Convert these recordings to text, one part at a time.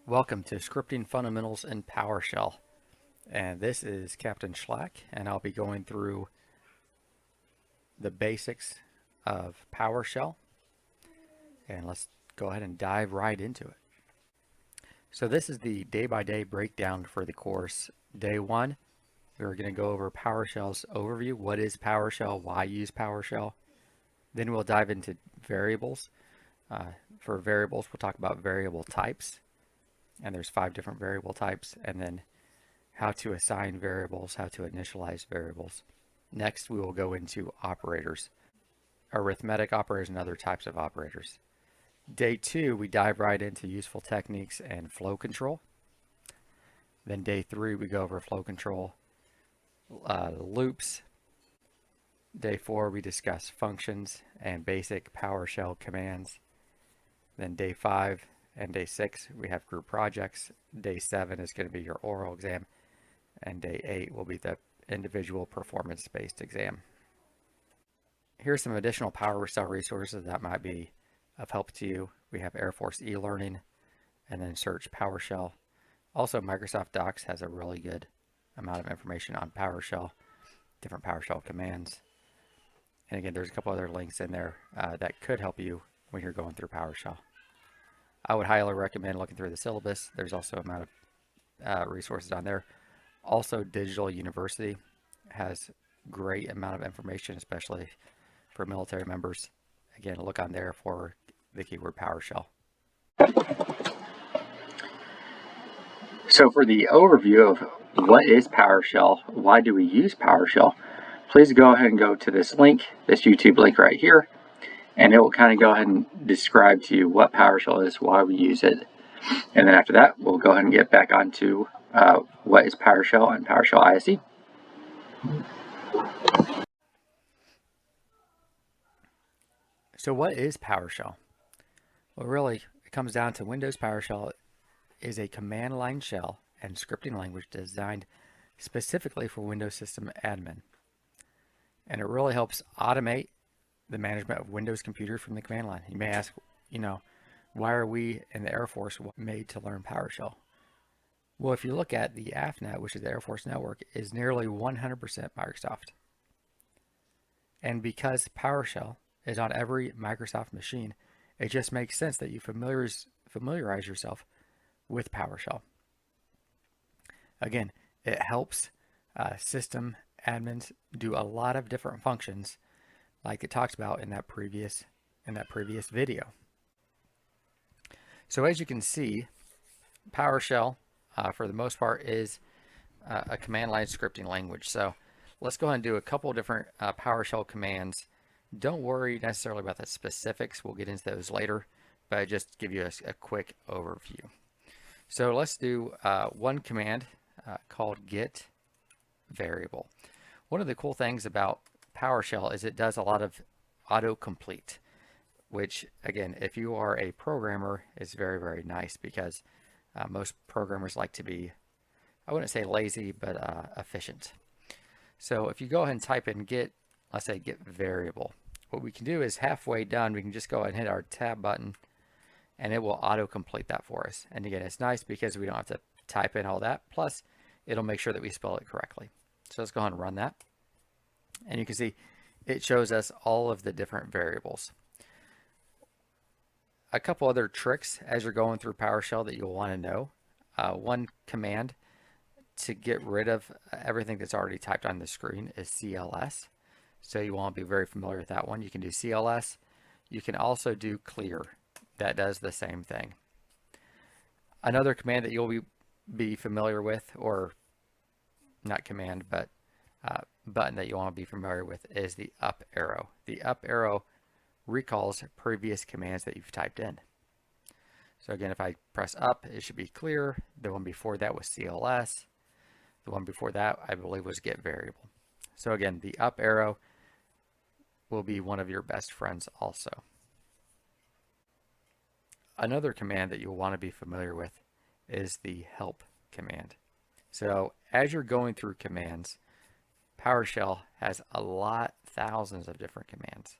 Welcome to Scripting Fundamentals in PowerShell, and this is Captain Schlack, and I'll be going through the basics of PowerShell, and let's go ahead and dive right into it. So this is the day-by-day breakdown for the course. Day one, we're going to go over PowerShell's overview. What is PowerShell? Why use PowerShell? Then we'll dive into variables. For variables, we'll talk about variable types, and there's 5 different variable types, and then how to assign variables, how to initialize variables. Next, we will go into operators, arithmetic operators, and other types of operators. Day 2, we dive right into useful techniques and flow control. Then day 3, we go over flow control, loops. Day 4, we discuss functions and basic PowerShell commands. Then day 5 and day 6, we have group projects. Day 7 is going to be your oral exam, and day 8 will be the individual performance-based exam. Here's some additional PowerShell resources that might be of help to you. We have Air Force e-learning, and then search PowerShell. Also, Microsoft Docs has a really good amount of information on PowerShell, different PowerShell commands. And again, there's a couple other links in there that could help you when you're going through PowerShell. I would highly recommend looking through the syllabus. There's also a amount of resources on there. Also, Digital University has great amount of information, especially for military members. Again, look on there for the keyword PowerShell. So for the overview of what is PowerShell, why do we use PowerShell, please go ahead and go to this link, this YouTube link right here, and it will kind of go ahead and describe to you what PowerShell is, why we use it. And then after that, we'll go ahead and get back onto what is PowerShell and PowerShell ISE. So what is PowerShell? Well, really, it comes down to Windows PowerShell is a command line shell and scripting language designed specifically for Windows System admin. And it really helps automate the management of Windows computers from the command line. You may ask, why are we in the Air Force made to learn PowerShell? Well, if you look at the AFNet, which is the Air Force network, is nearly 100% Microsoft. And because PowerShell is on every Microsoft machine, it just makes sense that you familiarize yourself with PowerShell. Again, it helps system admins do a lot of different functions like it talks about in that previous video. So as you can see, PowerShell for the most part is a command line scripting language. So let's go ahead and do a couple different PowerShell commands. Don't worry necessarily about the specifics. We'll get into those later, but I just give you a quick overview. So let's do one command called get variable. One of the cool things about PowerShell is it does a lot of autocomplete, which again, if you are a programmer, is very, very nice because most programmers like to be, I wouldn't say lazy, but efficient. So if you go ahead and type in get, let's say get variable, what we can do is halfway done, we can just go ahead and hit our tab button and it will autocomplete that for us. And again, it's nice because we don't have to type in all that. Plus, it'll make sure that we spell it correctly. So let's go ahead and run that. And you can see it shows us all of the different variables. A couple other tricks as you're going through PowerShell that you'll want to know. One command to get rid of everything that's already typed on the screen is CLS. So you want to be very familiar with that one. You can do CLS. You can also do clear. That does the same thing. Another command that you'll be familiar with, or not command, but button that you want to be familiar with is the up arrow. The up arrow recalls previous commands that you've typed in. So again, if I press up, it should be clear. The one before that was CLS. The one before that, I believe, was get variable. So again, the up arrow will be one of your best friends also. Another command that you'll want to be familiar with is the help command. So as you're going through commands, PowerShell has thousands of different commands.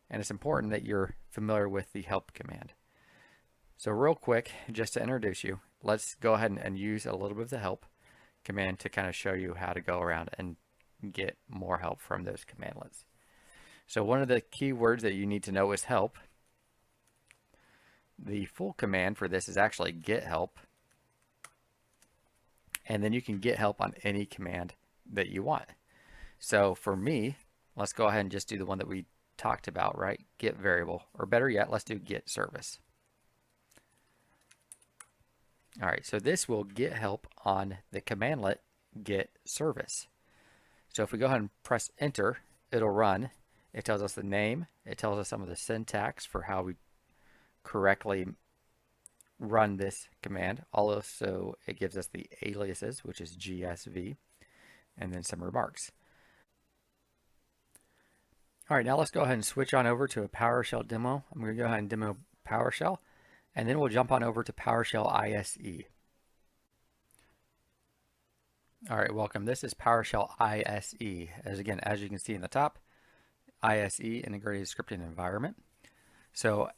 And it's important that you're familiar with the help command. So real quick, just to introduce you, let's go ahead and use a little bit of the help command to kind of show you how to go around and get more help from those commandlets. So one of the key words that you need to know is help. The full command for this is actually get help. And then you can get help on any command that you want. So for me, let's go ahead and just do the one that we talked about, right? Get variable, or better yet, let's do get service. All right, so this will get help on the commandlet get service. So if we go ahead and press enter, it'll run. It tells us the name. It tells us some of the syntax for how we correctly run this command. Also, it gives us the aliases, which is GSV, and then some remarks. All right, now let's go ahead and switch on over to a PowerShell demo. I'm going to go ahead and demo PowerShell, and then we'll jump on over to PowerShell ISE. All right, welcome. This is PowerShell ISE. As you can see in the top, ISE, Integrated Scripting Environment. So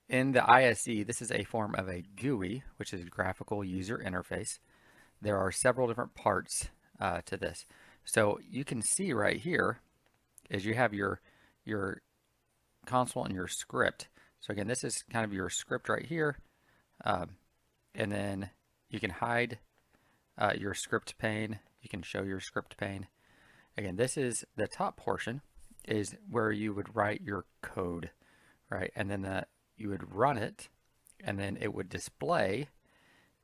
in the ISE, this is a form of a GUI, which is Graphical User Interface. There are several different parts to this. So you can see right here is you have your console and your script. So again, this is kind of your script right here. And then you can hide your script pane. You can show your script pane. Again, this is the top portion is where you would write your code, right? And then you would run it, and then it would display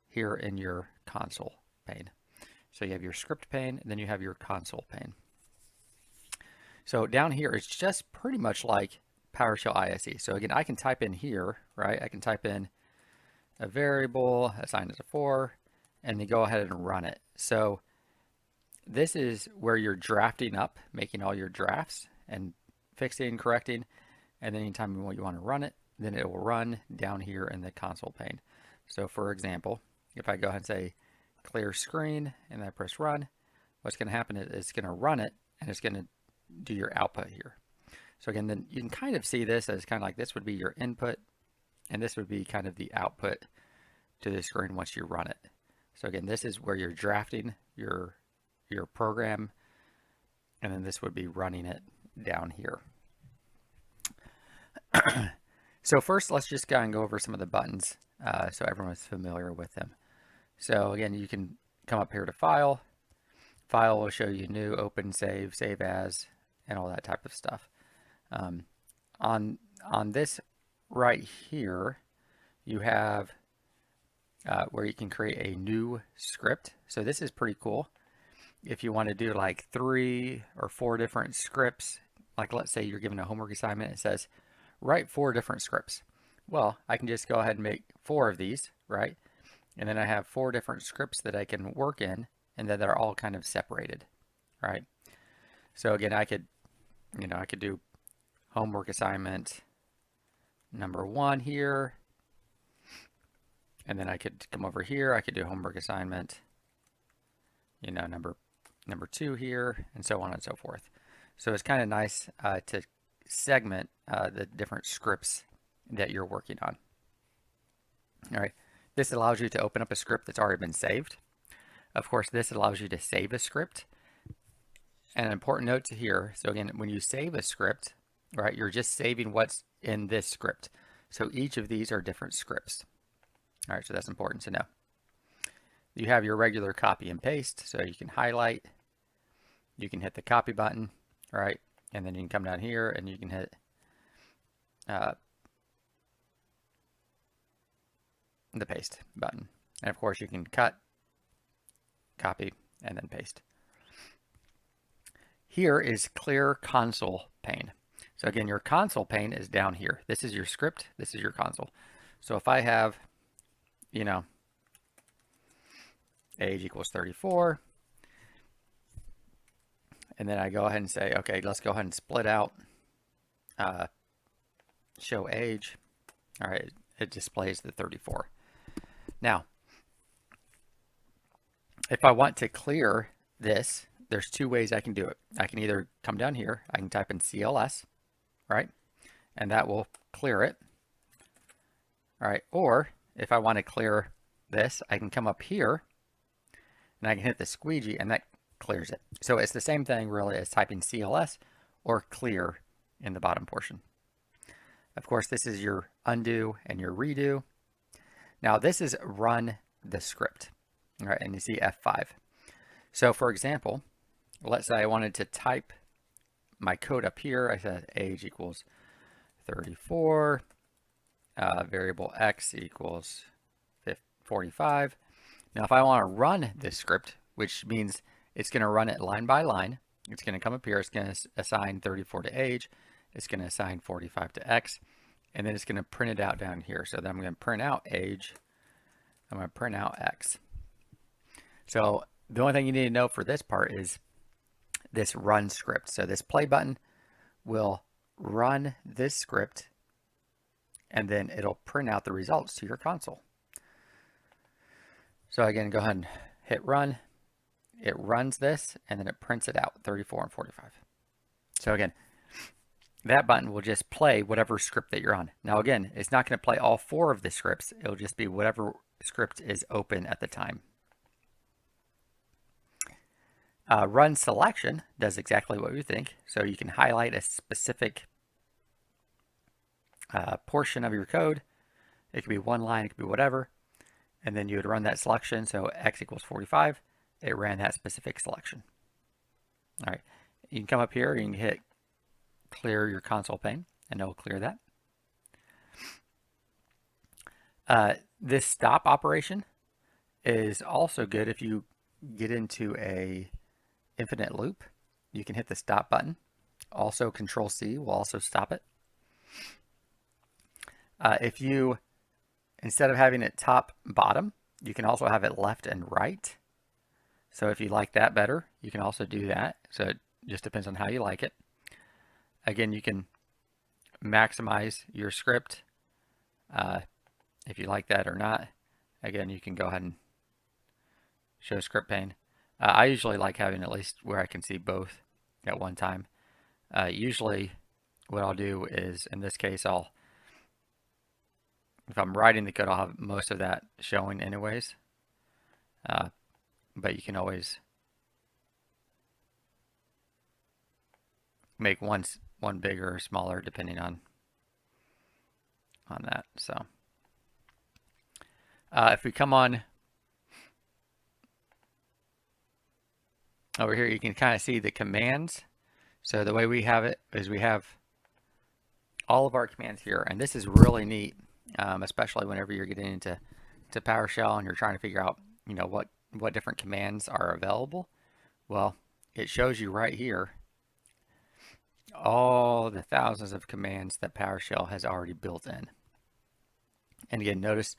here in your console pane. So you have your script pane, and then you have your console pane. So down here, it's just pretty much like PowerShell ISE. So again, I can type in here, right? I can type in a variable assigned as a 4, and then go ahead and run it. So this is where you're drafting up, making all your drafts and fixing, correcting, and then anytime you want to run it, then it will run down here in the console pane. So for example, if I go ahead and say clear screen and I press run, what's going to happen is it's going to run it, and it's going to do your output here. So again, then you can kind of see this as kind of like this would be your input, and this would be kind of the output to the screen once you run it. So again, this is where you're drafting your program, and then this would be running it down here. So first, let's just kind of go over some of the buttons so everyone's familiar with them. So again, you can come up here to File. File will show you new, open, save, save as, and all that type of stuff. On this right here, you have where you can create a new script. So this is pretty cool. If you want to do like 3 or 4 different scripts, like let's say you're given a homework assignment, it says write 4 different scripts. Well, I can just go ahead and make 4 of these, right? And then I have 4 different scripts that I can work in, and then they're all kind of separated, right? So again, I could do homework assignment number 1 here, and then I could come over here. I could do homework assignment, number 2 here, and so on and so forth. So it's kind of nice to segment the different scripts that you're working on. All right, this allows you to open up a script that's already been saved. Of course, this allows you to save a script. And an important note to here, so again, when you save a script, right, you're just saving what's in this script. So each of these are different scripts. All right, so that's important to know. You have your regular copy and paste, so you can highlight, you can hit the copy button, right, and then you can come down here and you can hit the paste button. And of course, you can cut, copy, and then paste. Here is clear console pane. So again, your console pane is down here. This is your script, this is your console. So if I have, age equals 34, and then I go ahead and say, okay, let's go ahead and split out, show age. All right, it displays the 34. Now, if I want to clear this, there's 2 ways I can do it. I can either come down here, I can type in CLS, right? And that will clear it. All right, or if I want to clear this, I can come up here and I can hit the squeegee and that clears it. So it's the same thing really as typing CLS or clear in the bottom portion. Of course, this is your undo and your redo. Now this is run the script. All right, and you see F5. So for example, let's say I wanted to type my code up here. I said age equals 34, variable x equals 45. Now if I want to run this script, which means it's going to run it line by line, it's going to come up here, it's going to assign 34 to age, it's going to assign 45 to x, and then it's going to print it out down here. So then I'm going to print out age, I'm going to print out x. So the only thing you need to know for this part is this run script. So this play button will run this script and then it'll print out the results to your console. So again, go ahead and hit run. It runs this and then it prints it out, 34 and 45. So again, that button will just play whatever script that you're on. Now again, it's not going to play all 4 of the scripts. It'll just be whatever script is open at the time. Run selection does exactly what you think. So you can highlight a specific portion of your code. It could be one line, it could be whatever. And then you would run that selection. So x equals 45. It ran that specific selection. All right. You can come up here, you can hit clear your console pane, and it will clear that. This stop operation is also good if you get into a infinite loop. You can hit the stop button. Also Control C will also stop it. If you, instead of having it top bottom, you can also have it left and right. So if you like that better, you can also do that. So it just depends on how you like it. Again, you can maximize your script if you like that or not. Again, you can go ahead and show script pane. I usually like having at least where I can see both at one time. Usually what I'll do is, in this case, if I'm writing the code, I'll have most of that showing anyways. But you can always make one bigger or smaller depending on that. So if we come on over here, you can kind of see the commands. So the way we have it is we have all of our commands here, and this is really neat, especially whenever you're getting into PowerShell and you're trying to figure out, what different commands are available. Well, it shows you right here all the thousands of commands that PowerShell has already built in. And again, notice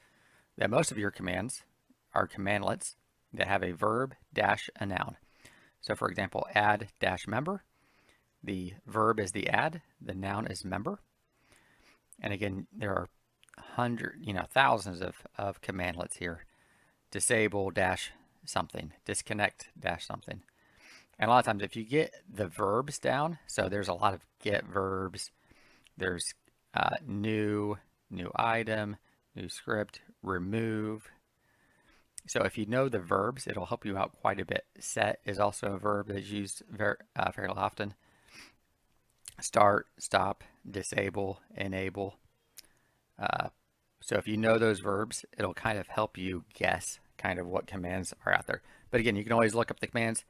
that most of your commands are commandlets that have a verb dash a noun. So for example, add dash member, the verb is the add, the noun is member. And again, there are thousands of commandlets here. Disable dash something, disconnect dash something. And a lot of times if you get the verbs down, so there's a lot of get verbs, there's new item, new script, remove. So if you know the verbs, it'll help you out quite a bit. Set is also a verb that's used fairly often. Start, stop, disable, enable. So if you know those verbs, it'll kind of help you guess kind of what commands are out there. But again, you can always look up the commands.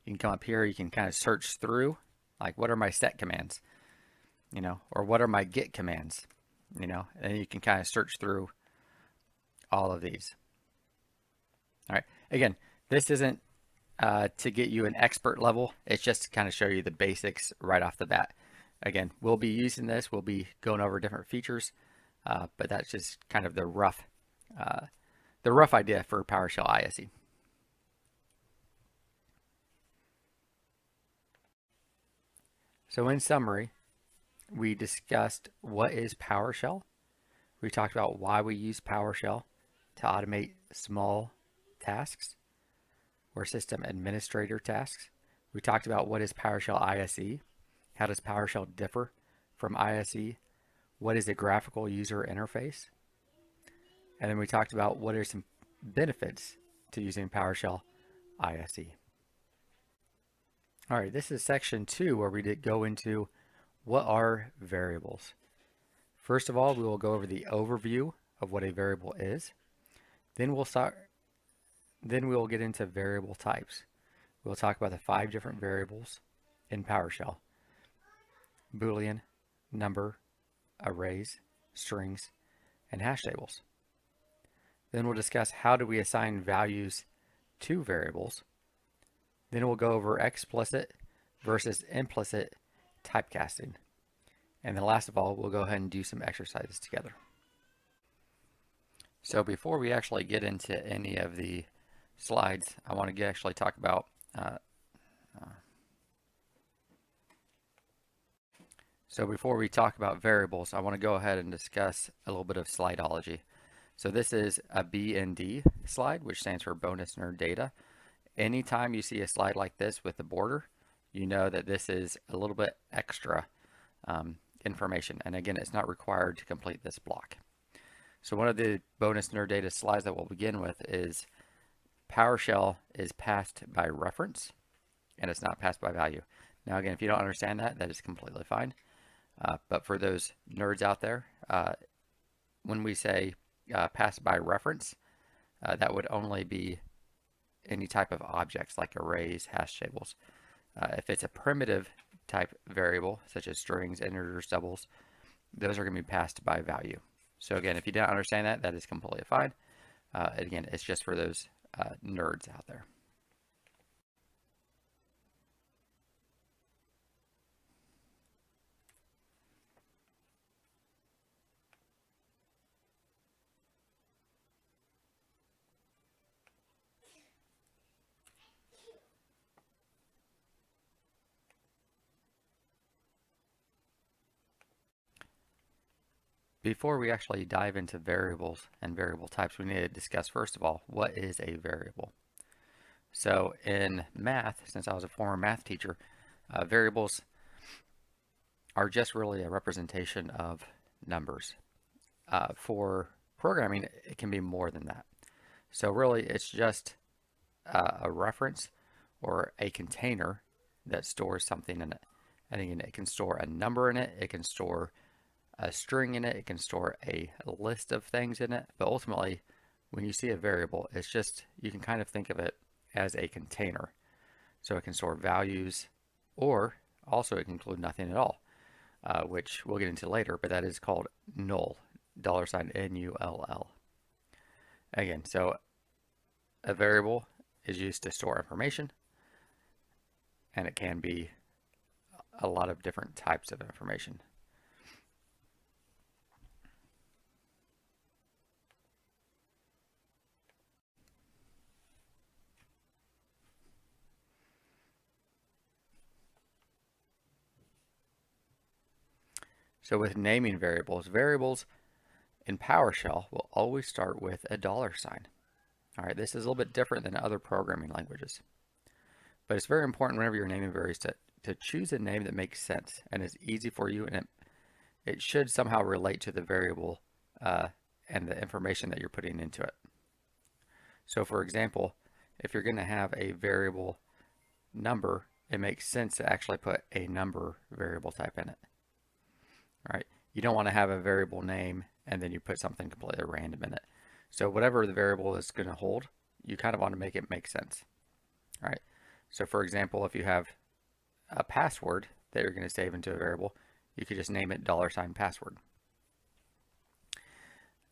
You can come up here, you can kind of search through, like what are my set commands, or what are my get commands, and you can kind of search through all of these. All right, again, this isn't to get you an expert level, it's just to kind of show you the basics right off the bat. Again, we'll be using this, we'll be going over different features, but that's just kind of the rough idea for PowerShell ISE. So in summary, we discussed what is PowerShell. We talked about why we use PowerShell to automate small tasks or system administrator tasks. We talked about what is PowerShell ISE. How does PowerShell differ from ISE? What is a graphical user interface? And then we talked about what are some benefits to using PowerShell ISE. All right, this is section 2 where we did go into what are variables. First of all, we will go over the overview of what a variable is. Then we will get into variable types. We'll talk about the 5 different variables in PowerShell: Boolean, number, arrays, strings, and hash tables. Then we'll discuss how do we assign values to variables. Then we'll go over explicit versus implicit typecasting. And then last of all, we'll go ahead and do some exercises together. So before we actually get into any of the slides, I want to actually talk about so before we talk about variables, I want to go ahead and discuss a little bit of slideology. So this is a BND slide, which stands for bonus nerd data. Anytime you see a slide like this with the border, you know that this is a little bit extra information. And again, it's not required to complete this block. So one of the bonus nerd data slides that we'll begin with is PowerShell is passed by reference, and it's not passed by value. Now again, if you don't understand that, that is completely fine. But for those nerds out there, when we say passed by reference, that would only be any type of objects like arrays, hash tables. If it's a primitive type variable, such as strings, integers, doubles, those are going to be passed by value. So again, if you don't understand that, that is completely fine. Again, it's just for those nerds out there. Before we actually dive into variables and variable types, we need to discuss first of all, what is a variable? So in math, since I was a former math teacher, variables are just really a representation of numbers. For programming, it can be more than that. So really, it's just a reference or a container that stores something in it. And again, it can store a number in it, it can store a string in it, it can store a list of things in it, but ultimately when you see a variable, it's just, you can kind of think of it as a container. So it can store values, or also it can include nothing at all, which we'll get into later, but that is called null, $NULL. Again, so a variable is used to store information, and it can be a lot of different types of information. So with naming variables, variables in PowerShell will always start with a $sign. All right, this is a little bit different than other programming languages. But it's very important whenever you're naming variables to choose a name that makes sense and is easy for you, and it should somehow relate to the variable and the information that you're putting into it. So for example, if you're going to have a variable number, it makes sense to actually put a number variable type in it. All right, you don't want to have a variable name and then you put something completely random in it. So whatever the variable is going to hold, you kind of want to make it make sense. All right, so for example, if you have a password that you're going to save into a variable, you could just name it $password.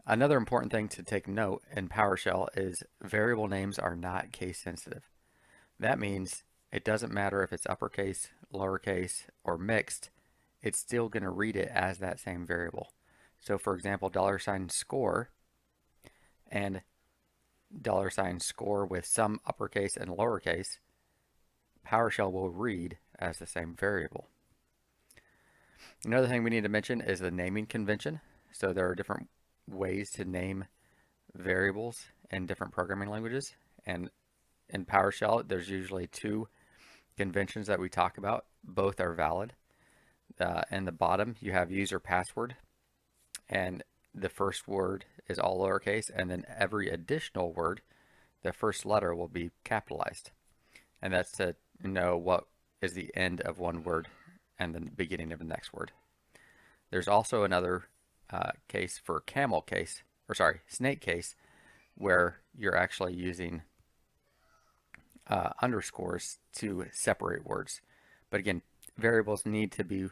Another important thing to take note in PowerShell is variable names are not case sensitive. That means it doesn't matter if it's uppercase, lowercase, or mixed, it's still going to read it as that same variable. So for example, $score and $score with some uppercase and lowercase, PowerShell will read as the same variable. Another thing we need to mention is the naming convention. So there are different ways to name variables in different programming languages, and in PowerShell there's usually 2 conventions that we talk about. Both are valid. In the bottom you have user password, and the first word is all lowercase, and then every additional word, the first letter will be capitalized. And that's to know what is the end of one word and the beginning of the next word. There's also another case for snake case, where you're actually using underscores to separate words. But again, variables need to be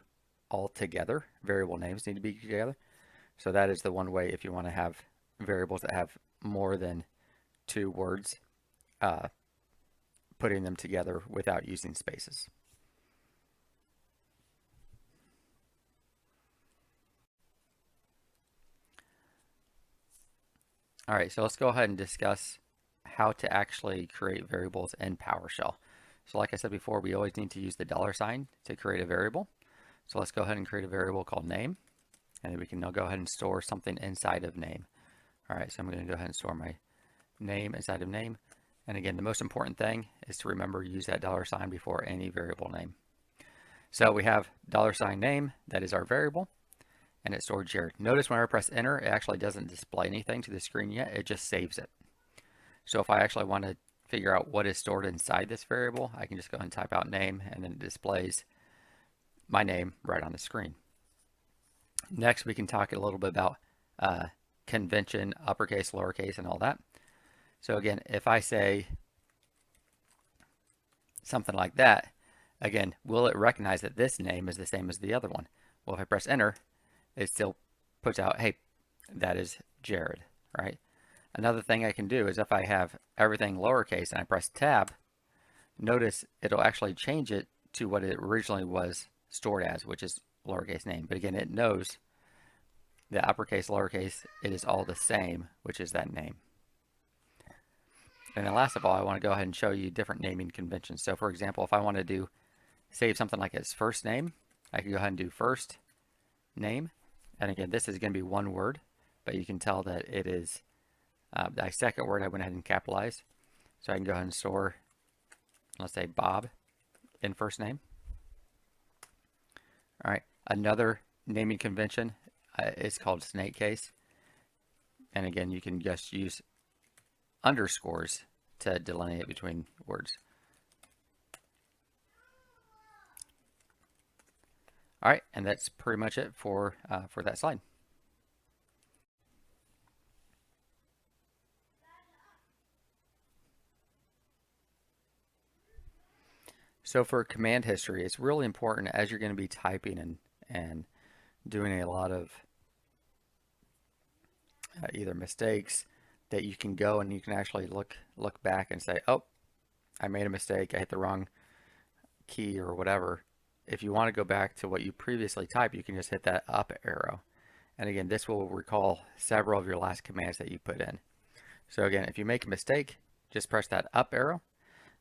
all together. Variable names need to be together. So that is the one way if you want to have variables that have more than two words, putting them together without using spaces. All right, so let's go ahead and discuss how to actually create variables in PowerShell. So like I said before, we always need to use the $sign to create a variable. So let's go ahead and create a variable called name, and then we can now go ahead and store something inside of name. All right, so I'm going to go ahead and store my name inside of name. And again, the most important thing is to remember use that $sign before any variable name. So we have $sign name, that is our variable, and it's stored here. Notice whenever I press enter, it actually doesn't display anything to the screen yet, it just saves it. So if I actually want to figure out what is stored inside this variable, I can just go ahead and type out name, and then it displays my name right on the screen. Next, we can talk a little bit about convention, uppercase, lowercase, and all that. So again, if I say something like that, again, will it recognize that this name is the same as the other one? Well, if I press enter, it still puts out, hey, that is Jared, right? Another thing I can do is if I have everything lowercase and I press tab, notice it'll actually change it to what it originally was stored as, which is lowercase name. But again, it knows the uppercase, lowercase, it is all the same, which is that name. And then last of all, I want to go ahead and show you different naming conventions. So for example, if I want to save something like its first name, I can go ahead and do first name. And again, this is going to be one word, but you can tell that it is the second word I went ahead and capitalized. So I can go ahead and store, let's say Bob in first name. All right, another naming convention is called snake case. And again, you can just use underscores to delineate between words. All right, and that's pretty much it for that slide. So for command history, it's really important as you're going to be typing and doing a lot of either mistakes, that you can go and you can actually look back and say, oh, I made a mistake, I hit the wrong key or whatever. If you want to go back to what you previously typed, you can just hit that up arrow. And again, this will recall several of your last commands that you put in. So again, if you make a mistake, just press that up arrow,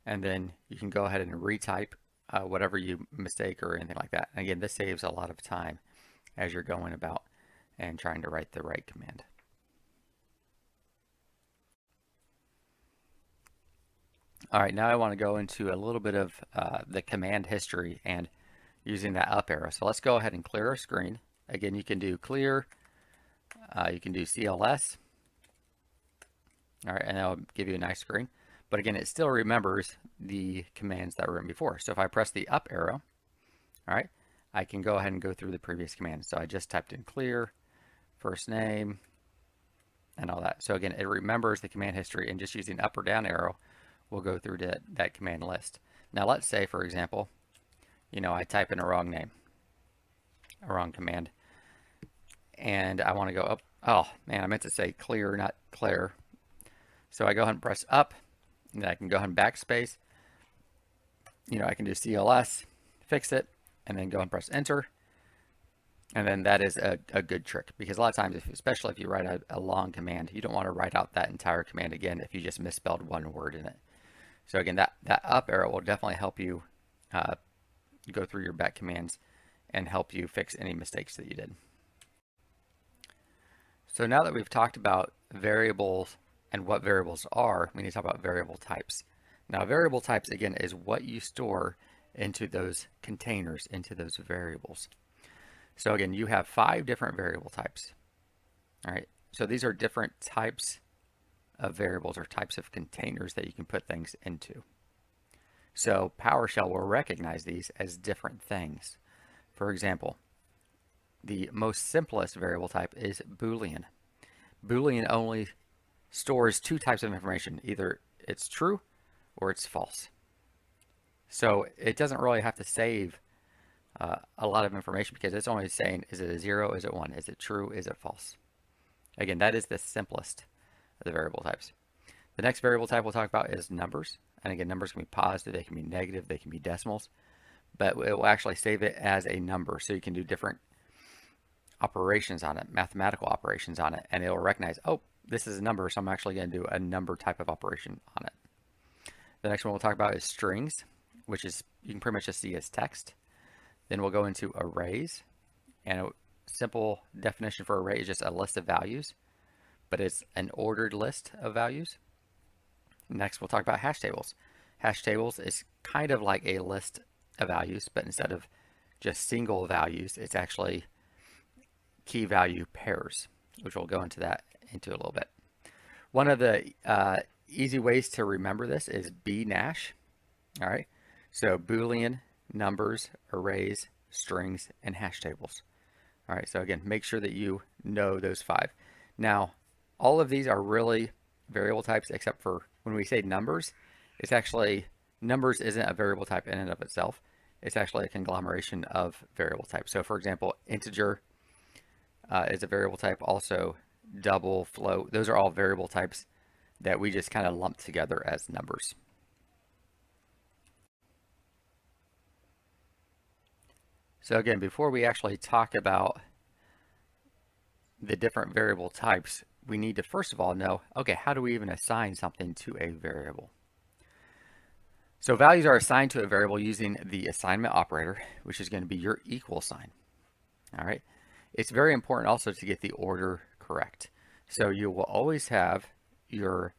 and then you can go ahead and retype whatever you mistake or anything like that. And again, this saves a lot of time as you're going about and trying to write the right command. All right, now I want to go into a little bit of the command history and using that up arrow. So let's go ahead and clear our screen. Again, you can do clear, you can do CLS. All right, and that'll give you a nice screen. But again, it still remembers the commands that were in before. So if I press the up arrow, all right, I can go ahead and go through the previous commands. So I just typed in clear, first name, and all that. So again, it remembers the command history, and just using up or down arrow will go through to that command list. Now let's say, for example, I type in a wrong name, a wrong command, and I want to go up. Oh man, I meant to say clear, not Claire. So I go ahead and press up, and then I can go ahead and backspace. I can do CLS, fix it, and then go and press enter. And then that is a good trick, because a lot of times, especially if you write a long command, you don't want to write out that entire command again if you just misspelled one word in it. So again, that up arrow will definitely help you go through your back commands and help you fix any mistakes that you did. So now that we've talked about variables and what variables are, we need to talk about variable types. Now, variable types, again, is what you store into those containers, into those variables. So again, you have 5 different variable types. All right, so these are different types of variables or types of containers that you can put things into. So PowerShell will recognize these as different things. For example, the most simplest variable type is Boolean. Boolean only stores two types of information. Either it's true or it's false. So it doesn't really have to save a lot of information because it's only saying, is it a 0, is it 1, is it true, is it false? Again, that is the simplest of the variable types. The next variable type we'll talk about is numbers. And again, numbers can be positive, they can be negative, they can be decimals, but it will actually save it as a number. So you can do different operations on it, mathematical operations on it, and it will recognize, oh, this is a number, so I'm actually going to do a number type of operation on it. The next one we'll talk about is strings, which is, you can pretty much just see as text. Then we'll go into arrays, and a simple definition for array is just a list of values, but it's an ordered list of values. Next, we'll talk about hash tables. Hash tables is kind of like a list of values, but instead of just single values, it's actually key value pairs, which we'll go into that into a little bit. One of the easy ways to remember this is BNash. All right, so Boolean, numbers, arrays, strings, and hash tables. All right, so again, make sure that you know those 5. Now, all of these are really variable types except for when we say numbers, it's actually, numbers isn't a variable type in and of itself. It's actually a conglomeration of variable types. So for example, integer is a variable type, also double, float. Those are all variable types that we just kind of lump together as numbers. So again, before we actually talk about the different variable types, we need to first of all know, okay, how do we even assign something to a variable? So values are assigned to a variable using the assignment operator, which is going to be your equal sign. All right. It's very important also to get the order correct. So you will always have your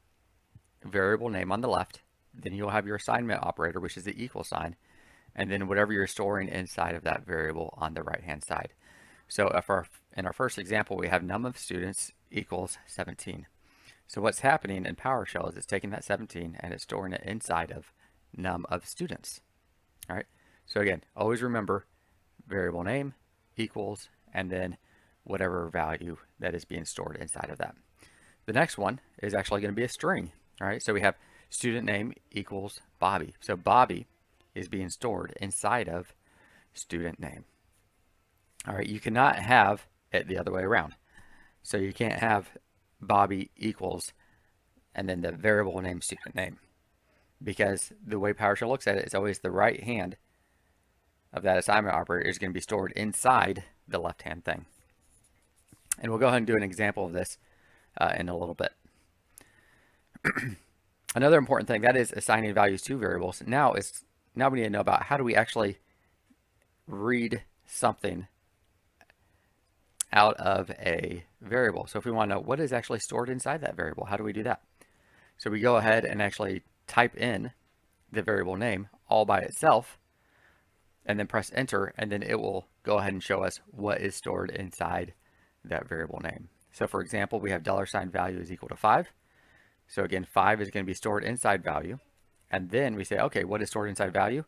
variable name on the left, then you'll have your assignment operator, which is the equal sign, and then whatever you're storing inside of that variable on the right-hand side. So if in our first example, we have num of students equals 17. So what's happening in PowerShell is it's taking that 17 and it's storing it inside of num of students. All right. So again, always remember variable name equals and then whatever value that is being stored inside of that. The next one is actually going to be a string. All right. So we have student name equals Bobby. So Bobby is being stored inside of student name. All right. You cannot have it the other way around. So you can't have Bobby equals and then the variable name student name, because the way PowerShell looks at it is always the right hand of that assignment operator is going to be stored inside the left hand thing. And we'll go ahead and do an example of this in a little bit. Another important thing, that is assigning values to variables. Now we need to know about how do we actually read something out of a variable. So if we want to know what is actually stored inside that variable, how do we do that? So we go ahead and actually type in the variable name all by itself and then press enter, and then it will go ahead and show us what is stored inside that variable name. So for example, we have $value is equal to 5. So again, 5 is going to be stored inside value. And then we say, okay, what is stored inside value?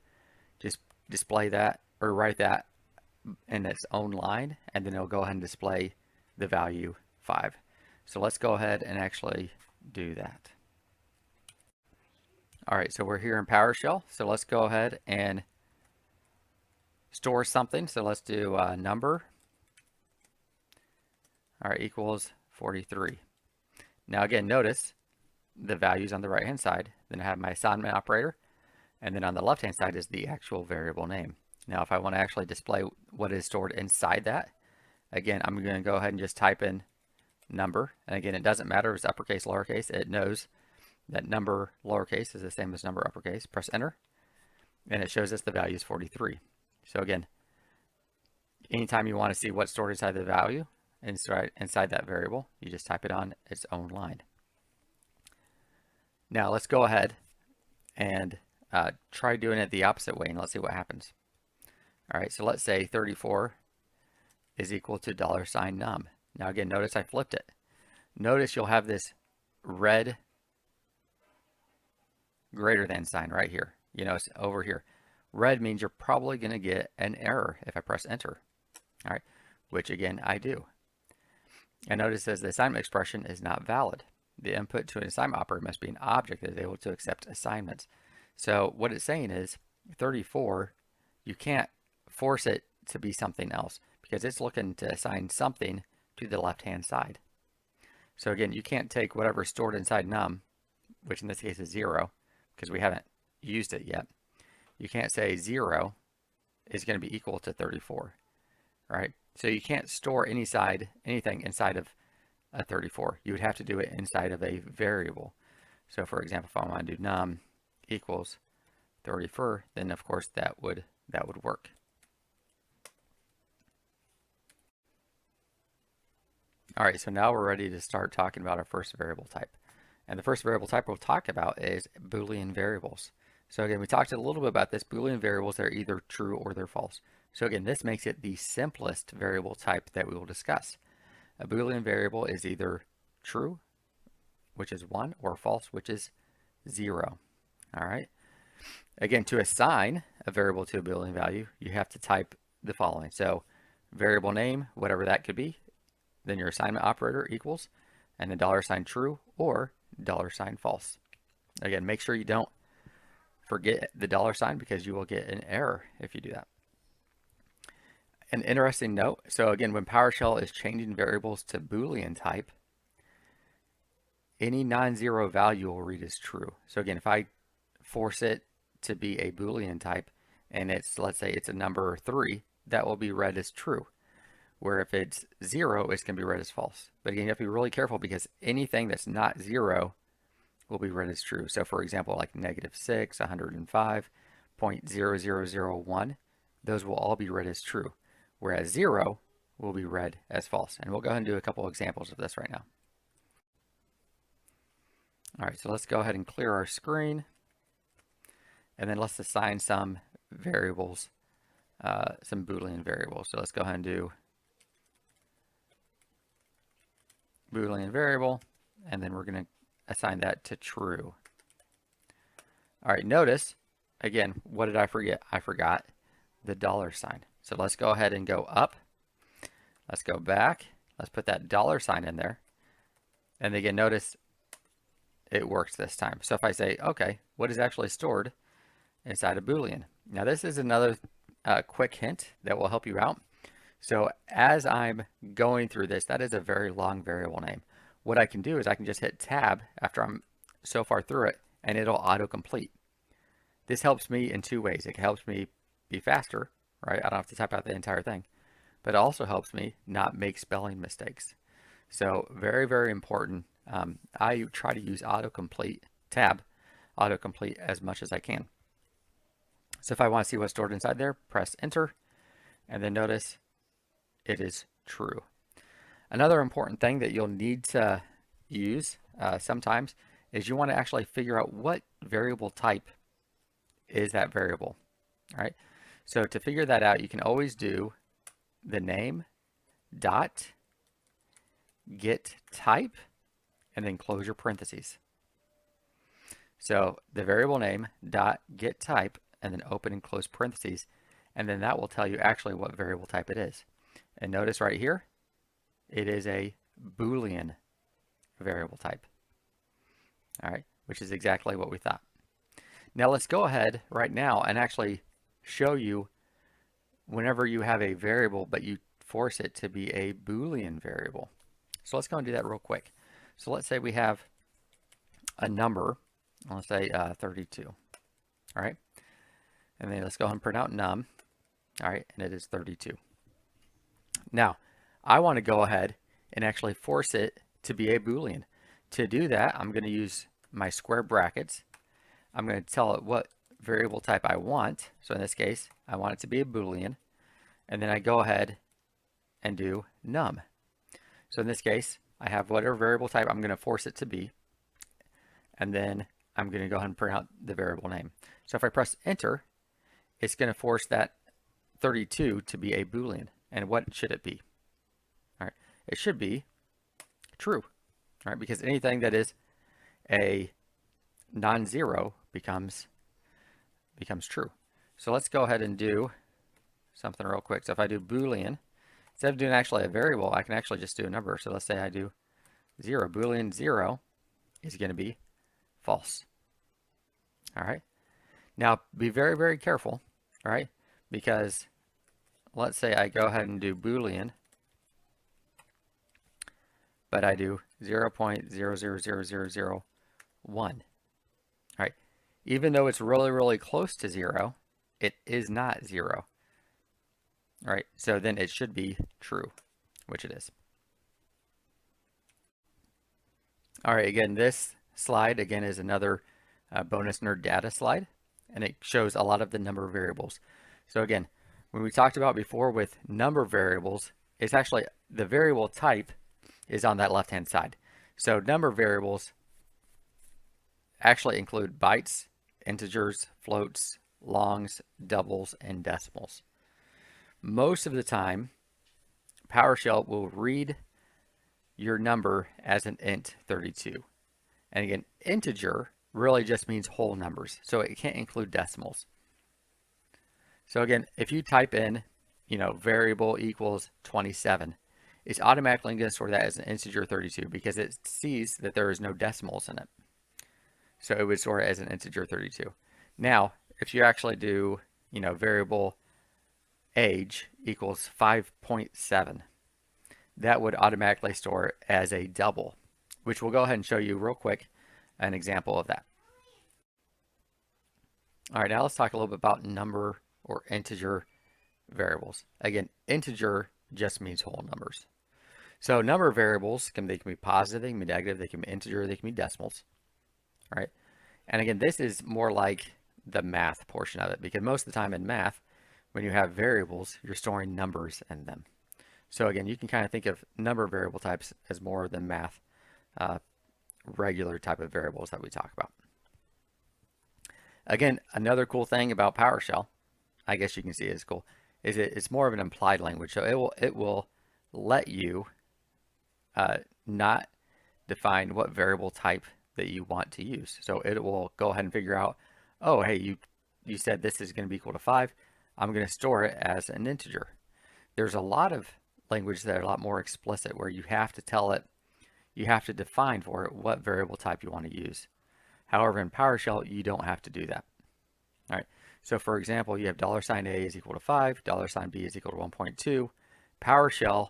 Just display that or write that in its own line, and then it'll go ahead and display the value 5. So let's go ahead and actually do that. All right, so we're here in PowerShell. So let's go ahead and store something. So let's do number. All right, equals 43. Now again, notice the values on the right hand side. Then I have my assignment operator, and then on the left hand side is the actual variable name. Now if I want to actually display what is stored inside that, again, I'm going to go ahead and just type in number. And again, it doesn't matter if it's uppercase, lowercase. It knows that number lowercase is the same as number uppercase. Press enter, and it shows us the value is 43. So again, anytime you want to see what's stored inside the value, inside that variable, you just type it on its own line. Now let's go ahead and try doing it the opposite way, and let's see what happens. All right, so let's say 34 is equal to $num. Now again, notice I flipped it. Notice you'll have this red greater than sign right here. You know, it's over here. Red means you're probably going to get an error if I press enter. All right, which again, I do. And notice it says the assignment expression is not valid. The input to an assignment operator must be an object that is able to accept assignments. So what it's saying is 34, you can't force it to be something else because it's looking to assign something to the left-hand side. So again, you can't take whatever is stored inside num, which in this case is 0, because we haven't used it yet. You can't say 0 is going to be equal to 34, right? So you can't store anything inside of a 34. You would have to do it inside of a variable. So for example, if I want to do num equals 34, then of course that would work. All right, so now we're ready to start talking about our first variable type. And the first variable type we'll talk about is Boolean variables. So again, we talked a little bit about this. Boolean variables are either true or they're false. So again, this makes it the simplest variable type that we will discuss. A Boolean variable is either true, which is 1, or false, which is 0. All right. Again, to assign a variable to a Boolean value, you have to type the following. So variable name, whatever that could be, then your assignment operator equals, and then $sign true or $sign false. Again, make sure you don't forget the $sign because you will get an error if you do that. An interesting note, so again, when PowerShell is changing variables to Boolean type, any non-zero value will read as true. So again, if I force it to be a Boolean type and it's, let's say it's a number 3, that will be read as true. Where if it's 0, it's going to be read as false. But again, you have to be really careful because anything that's not 0 will be read as true. So for example, like -6, 105.0001, those will all be read as true, whereas 0 will be read as false. And we'll go ahead and do a couple examples of this right now. All right, so let's go ahead and clear our screen. And then let's assign some variables, some Boolean variables. So let's go ahead and do Boolean variable, and then we're going to assign that to true. All right, notice, again, what did I forget? I forgot the $sign. So let's go ahead and go up. Let's go back. Let's put that $sign in there. And again, notice it works this time. So if I say, okay, what is actually stored inside a Boolean? Now this is another quick hint that will help you out. So as I'm going through this, that is a very long variable name. What I can do is I can just hit tab after I'm so far through it, and it'll autocomplete. This helps me in 2 ways. It helps me be faster, right? I don't have to type out the entire thing, but it also helps me not make spelling mistakes. So very, very important. I try to use autocomplete, tab autocomplete as much as I can. So if I want to see what's stored inside there, press enter, and then notice it is true. Another important thing that you'll need to use sometimes is you want to actually figure out what variable type is that variable. All right. So to figure that out, you can always do the name dot get type and then close your parentheses. So the variable name dot get type and then open and close parentheses, and then that will tell you actually what variable type it is. And notice right here, it is a Boolean variable type. All right, which is exactly what we thought. Now let's go ahead right now and actually show you whenever you have a variable but you force it to be a Boolean variable. So let's go and do that real quick. So let's say we have a number, let's say 32. All right, and then let's go ahead and print out num. All right, and it is 32. Now, I want to go ahead and actually force it to be a Boolean. To do that, I'm going to use my square brackets. I'm going to tell it what variable type I want. So in this case, I want it to be a Boolean. And then I go ahead and do num. So in this case, I have whatever variable type I'm going to force it to be. And then I'm going to go ahead and print out the variable name. So if I press enter, it's going to force that 32 to be a Boolean. And what should it be? All right, it should be true, right? Because anything that is a non-zero becomes true. So let's go ahead and do something real quick. So if I do Boolean, instead of doing actually a variable, I can actually just do a number. So let's say I do 0. Boolean 0 is going to be false. All right. Now be very, very careful, all right? Because let's say I go ahead and do Boolean, but I do 0.000001. All right. Even though it's really, really close to 0, it is not 0. All right. So then it should be true, which it is. All right. Again, this slide, again, is another bonus nerd data slide, and it shows a lot of the number variables. So again, when we talked about before with number variables, it's actually the variable type is on that left-hand side. So number variables actually include bytes, integers, floats, longs, doubles, and decimals. Most of the time, PowerShell will read your number as an int 32. And again, integer really just means whole numbers, so it can't include decimals. So again, if you type in, variable equals 27, it's automatically going to store that as an integer 32 because it sees that there is no decimals in it. So it would store it as an integer 32. Now, if you actually do, variable age equals 5.7, that would automatically store it as a double, which we'll go ahead and show you real quick an example of that. All right, now let's talk a little bit about number or integer variables. Again, integer just means whole numbers. So number variables, they can be positive, they can be negative, they can be integer, they can be decimals. All right. And again, this is more like the math portion of it, because most of the time in math, when you have variables, you're storing numbers in them. So again, you can kind of think of number variable types as more of the math regular type of variables that we talk about. Again, another cool thing about PowerShell, I guess you can see is cool, is it's more of an implied language. So it will let you not define what variable type that you want to use. So it will go ahead and figure out, oh, hey, you said this is going to be equal to 5. I'm going to store it as an integer. There's a lot of languages that are a lot more explicit where you have to tell it, you have to define for it what variable type you want to use. However, in PowerShell, you don't have to do that. All right. So for example, you have $A is equal to 5, $B is equal to 1.2. PowerShell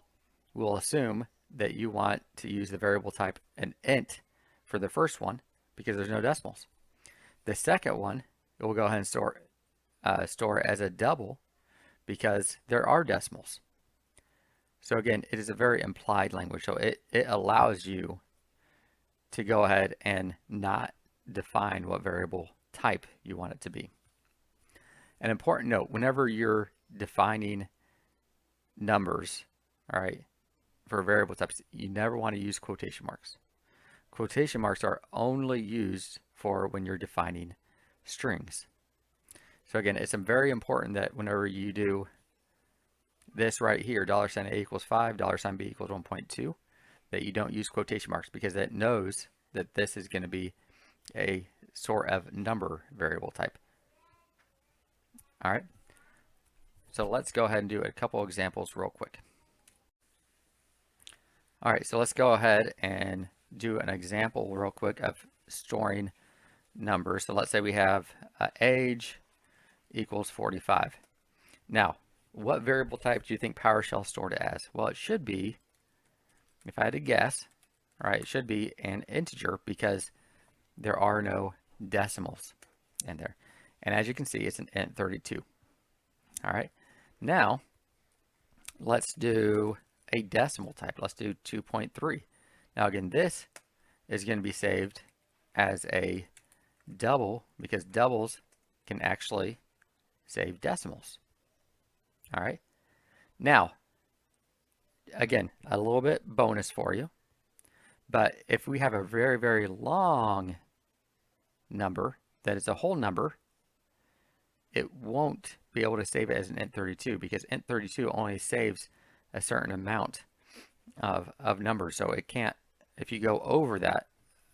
will assume that you want to use the variable type an int for the first one because there's no decimals. The second one, it will go ahead and store it as a double because there are decimals. So again, it is a very implied language. So it allows you to go ahead and not define what variable type you want it to be. An important note, whenever you're defining numbers, all right, for variable types, you never want to use quotation marks. Quotation marks are only used for when you're defining strings. So again, it's very important that whenever you do this right here, $A equals 5, $B equals 1.2, that you don't use quotation marks because it knows that this is going to be a sort of number variable type. All right. So let's go ahead and do a couple examples real quick. All right, so let's go ahead and do an example real quick of storing numbers. So let's say we have age equals 45. Now, what variable type do you think PowerShell stored it as? Well, it should be, if I had to guess, right, it should be an integer because there are no decimals in there. And as you can see, it's an int 32. All right, now let's do a decimal type. Let's do 2.3. Now again, this is going to be saved as a double because doubles can actually save decimals. All right. Now, again, a little bit bonus for you. But if we have a very, very long number that is a whole number, it won't be able to save it as an int 32 because int 32 only saves a certain amount of numbers. So it can't, if you go over that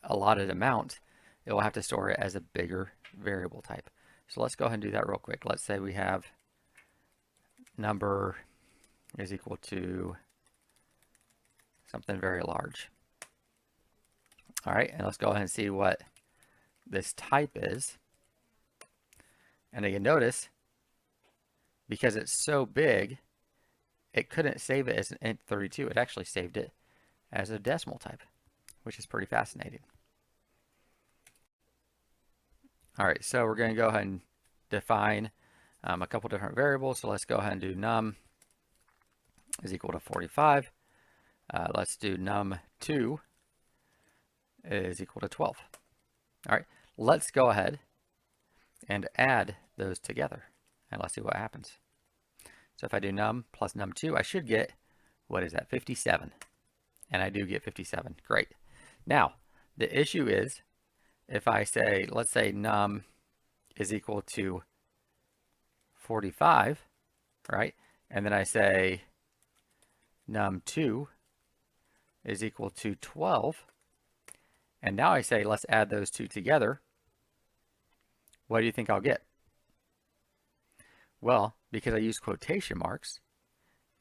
allotted amount, it will have to store it as a bigger variable type. So let's go ahead and do that real quick. Let's say we have number is equal to something very large. All right, and let's go ahead and see what this type is. And again, notice, because it's so big, it couldn't save it as an int 32. It actually saved it as a decimal type, which is pretty fascinating. All right, so we're going to go ahead and define a couple different variables. So let's go ahead and do num is equal to 45. Let's do num2 is equal to 12. All right, let's go ahead and add those together, and let's see what happens. So if I do num plus num2, I should get, what is that, 57. And I do get 57. Great. Now, the issue is, if I say, let's say num is equal to 45, right? And then I say num2 is equal to 12. And now I say, let's add those two together. What do you think I'll get? Well, because I use quotation marks,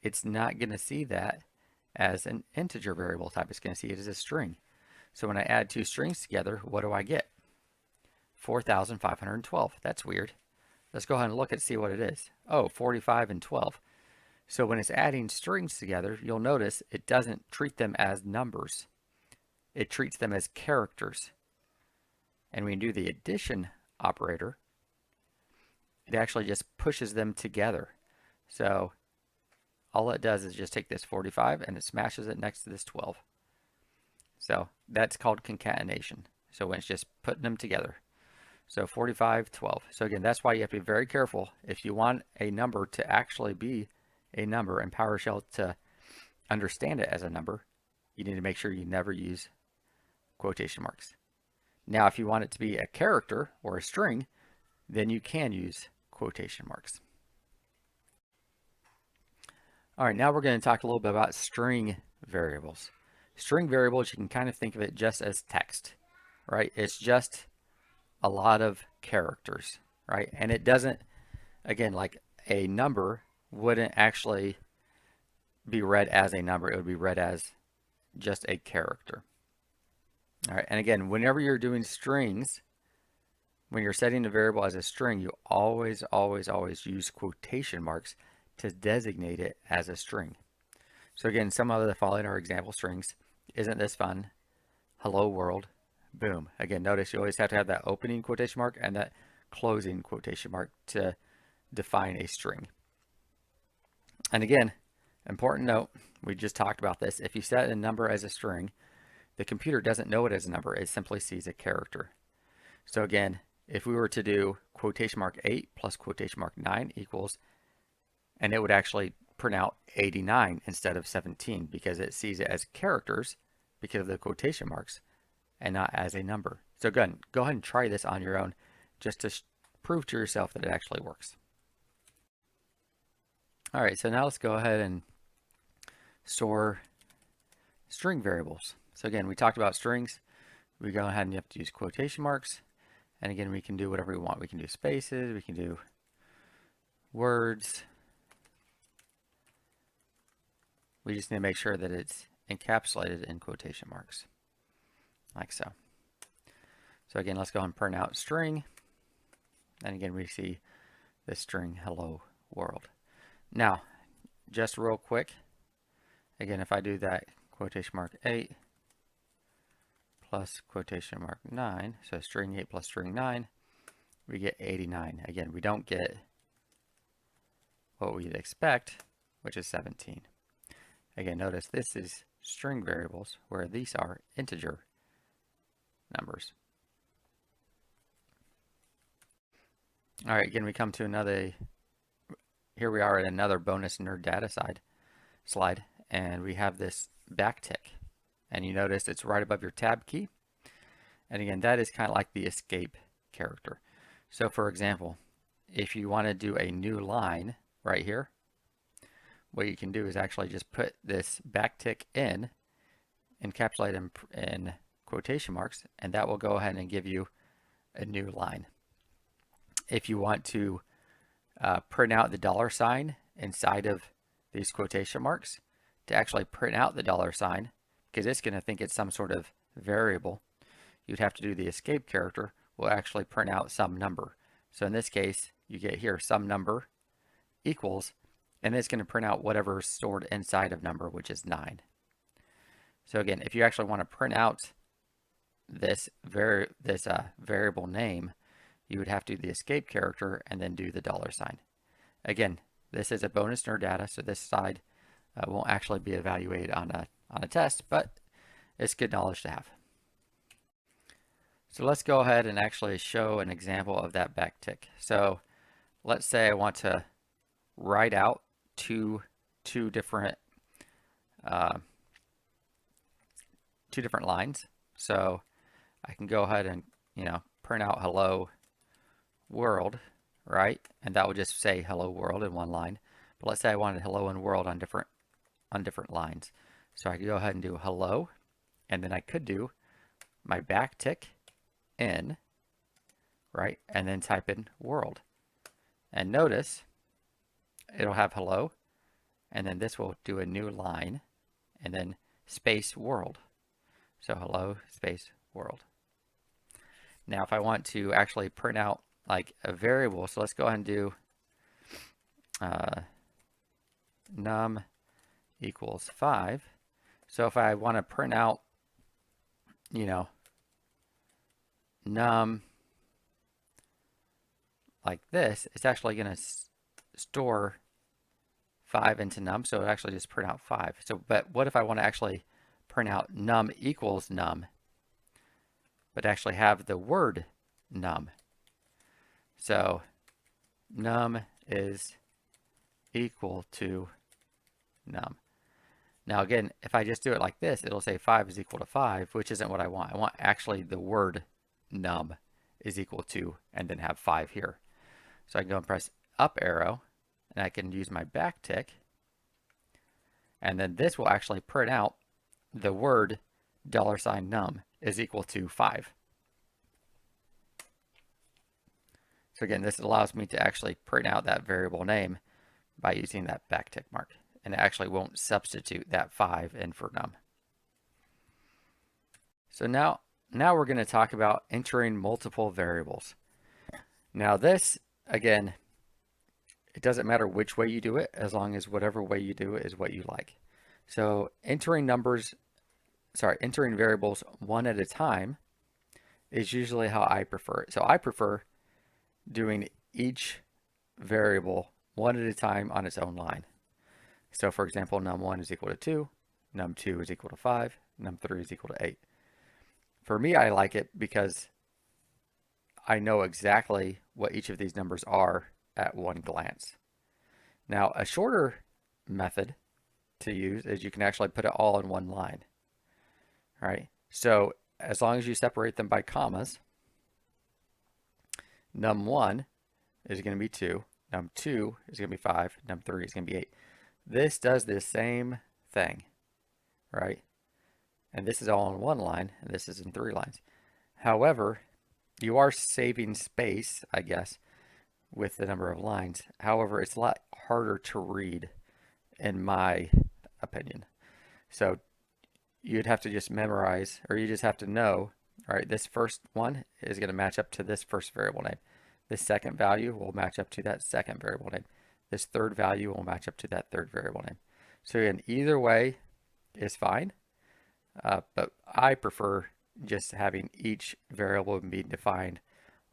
it's not going to see that as an integer variable type. It's going to see it as a string. So when I add two strings together, what do I get? 4,512. That's weird. Let's go ahead and look and see what it is. Oh, 45 and 12. So when it's adding strings together, you'll notice it doesn't treat them as numbers. It treats them as characters. And when you do the addition operator, it actually just pushes them together. So all it does is just take this 45 and it smashes it next to this 12. So that's called concatenation. So when it's just putting them together. So 45, 12. So again, that's why you have to be very careful. If you want a number to actually be a number and PowerShell to understand it as a number, you need to make sure you never use quotation marks. Now, if you want it to be a character or a string, then you can use quotation marks. All right, now we're going to talk a little bit about string variables. String variables, you can kind of think of it just as text, right? It's just a lot of characters, right? And it doesn't, again, like a number wouldn't actually be read as a number. It would be read as just a character. All right, and again, whenever you're doing strings, when you're setting a variable as a string, you always use quotation marks to designate it as a string. So again, some of the following are example strings. Isn't this fun? Hello world. Boom. Again, notice you always have to have that opening quotation mark and that closing quotation mark to define a string. And again, important note, we just talked about this. If you set a number as a string, the computer doesn't know it as a number. It simply sees a character. So again, if we were to do quotation mark 8 plus quotation mark 9 equals, and it would actually print out 89 instead of 17 because it sees it as characters because of the quotation marks and not as a number. So again, go ahead and try this on your own just to prove to yourself that it actually works. All right, so now let's go ahead and store string variables. So again, we talked about strings. We go ahead and you have to use quotation marks. And again, we can do whatever we want. We can do spaces, we can do words. We just need to make sure that it's encapsulated in quotation marks, like so. So again, let's go ahead and print out string. And again, we see the string hello world. Now, just real quick, again, if I do that quotation mark 8 plus quotation mark 9, so string 8 plus string 9, we get 89. Again, we don't get what we'd expect, which is 17. Again, notice this is string variables where these are integer numbers. All right, again, we come to another, here we are at another bonus nerd data slide, and we have this backtick. And you notice it's right above your tab key. And again, that is kind of like the escape character. So for example, if you want to do a new line right here, what you can do is actually just put this backtick in, encapsulate in quotation marks, and that will go ahead and give you a new line. If you want to print out the $ inside of these quotation marks, to actually print out the $, because it's going to think it's some sort of variable, you'd have to do the escape character will actually print out some number. So in this case, you get here some number equals, and it's going to print out whatever is stored inside of number, which is 9. So again, if you actually want to print out this variable name, you would have to do the escape character and then do the $. Again, this is a bonus nerd data, so this side won't actually be evaluated on a test, but it's good knowledge to have. So let's go ahead and actually show an example of that backtick. So let's say I want to write out two different lines. So I can go ahead and print out hello world, right? And that will just say hello world in one line. But let's say I wanted hello and world on different lines. So I could go ahead and do hello, and then I could do my backtick in, right? And then type in world. And notice it'll have hello, and then this will do a new line, and then space world. So hello space world. Now if I want to actually print out like a variable, so let's go ahead and do num equals 5. So if I want to print out, num like this, it's actually going to store 5 into num, so it actually just print out 5. So, but what if I want to actually print out num equals num, but actually have the word num? So num is equal to num. Now again, if I just do it like this, it'll say 5 is equal to 5, which isn't what I want. I want actually the word num is equal to, and then have 5 here. So I can go and press up arrow, and I can use my backtick, and then this will actually print out the word $num is equal to 5. So again, this allows me to actually print out that variable name by using that backtick mark, and it actually won't substitute that 5 in for num. So now we're going to talk about entering multiple variables. Now this, again, it doesn't matter which way you do it, as long as whatever way you do it is what you like. So entering variables one at a time is usually how I prefer it. So I prefer doing each variable one at a time on its own line. So for example, num1 is equal to 2, num2 is equal to 5, num3 is equal to 8. For me, I like it because I know exactly what each of these numbers are at one glance. Now, a shorter method to use is you can actually put it all in one line, right? So as long as you separate them by commas, num1 is going to be 2, num2 is going to be 5, num3 is going to be 8. This does the same thing, right? And this is all in one line, and this is in 3 lines. However, you are saving space, I guess, with the number of lines. However, it's a lot harder to read, in my opinion. So you'd have to just memorize, or you just have to know, all right, this first one is going to match up to this first variable name. This second value will match up to that second variable name. This third value will match up to that third variable name. So in either way is fine, but I prefer just having each variable being defined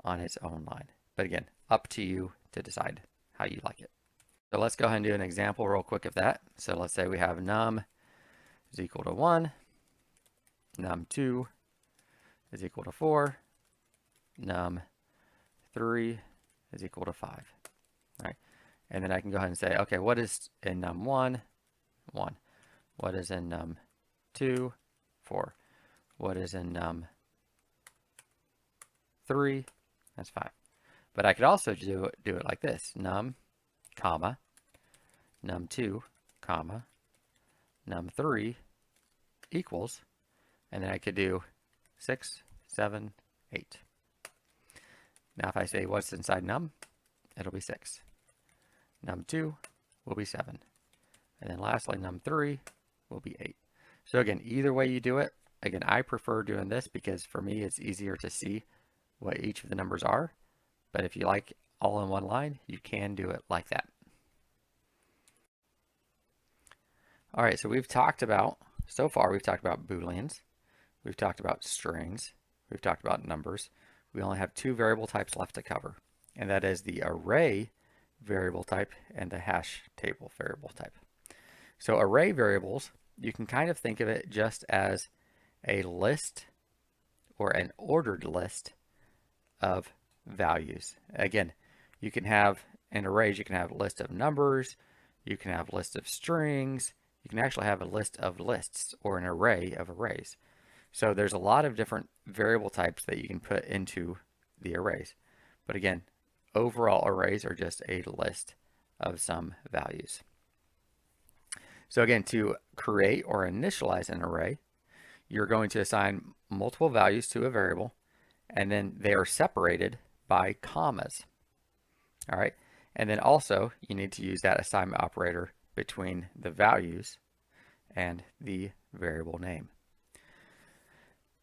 on its own line. But again, up to you to decide how you like it. So let's go ahead and do an example real quick of that. So let's say we have num is equal to 1, num2 is equal to 4, num3 is equal to 5. All right. And then I can go ahead and say, okay, what is in num1? 1. What is in num2? 4. What is in num3? That's 5. But I could also do it like this: num, comma, num2, comma, num3 equals, and then I could do 6, 7, 8. Now if I say what's inside num, it'll be 6. Num2 will be 7. And then lastly, num3 will be 8. So again, either way you do it, again, I prefer doing this because for me it's easier to see what each of the numbers are. But if you like all in one line, you can do it like that. All right, so so far we've talked about Booleans, we've talked about strings, we've talked about numbers. We only have two variable types left to cover, and that is the array variable type and the hash table variable type. So array variables, you can kind of think of it just as a list or an ordered list of values. Again, you can have in arrays, you can have a list of numbers, you can have a list of strings, you can actually have a list of lists or an array of arrays. So there's a lot of different variable types that you can put into the arrays. But again, overall arrays are just a list of some values. So again, to create or initialize an array, you're going to assign multiple values to a variable, and then they are separated by commas. All right, and then also you need to use that assignment operator between the values and the variable name.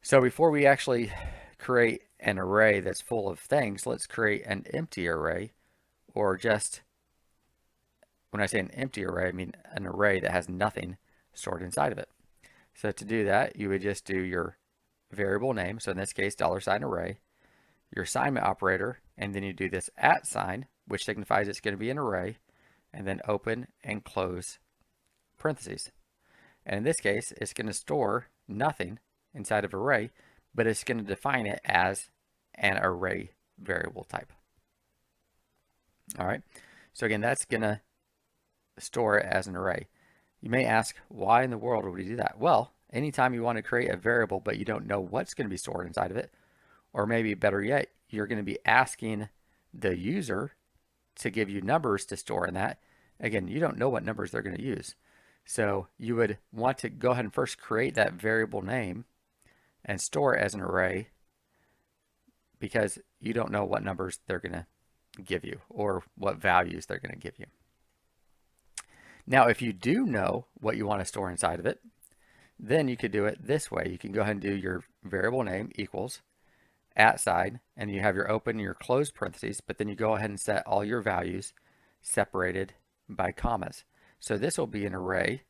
So before we actually create an array that's full of things, let's create an empty array, or just, when I say an empty array, I mean an array that has nothing stored inside of it. So to do that, you would just do your variable name, so in this case $array, your assignment operator, and then you do this @ sign, which signifies it's going to be an array, and then open and close parentheses. And in this case, it's going to store nothing inside of array, but it's going to define it as an array variable type. All right, so again, that's going to store it as an array. You may ask, why in the world would we do that? Well, anytime you want to create a variable but you don't know what's going to be stored inside of it, or maybe better yet, you're going to be asking the user to give you numbers to store in that. Again, you don't know what numbers they're going to use. So you would want to go ahead and first create that variable name and store it as an array, because you don't know what numbers they're going to give you or what values they're going to give you. Now, if you do know what you want to store inside of it, then you could do it this way. You can go ahead and do your variable name equals @ sign, and you have your open and your closed parentheses, but then you go ahead and set all your values separated by commas. So this will be an array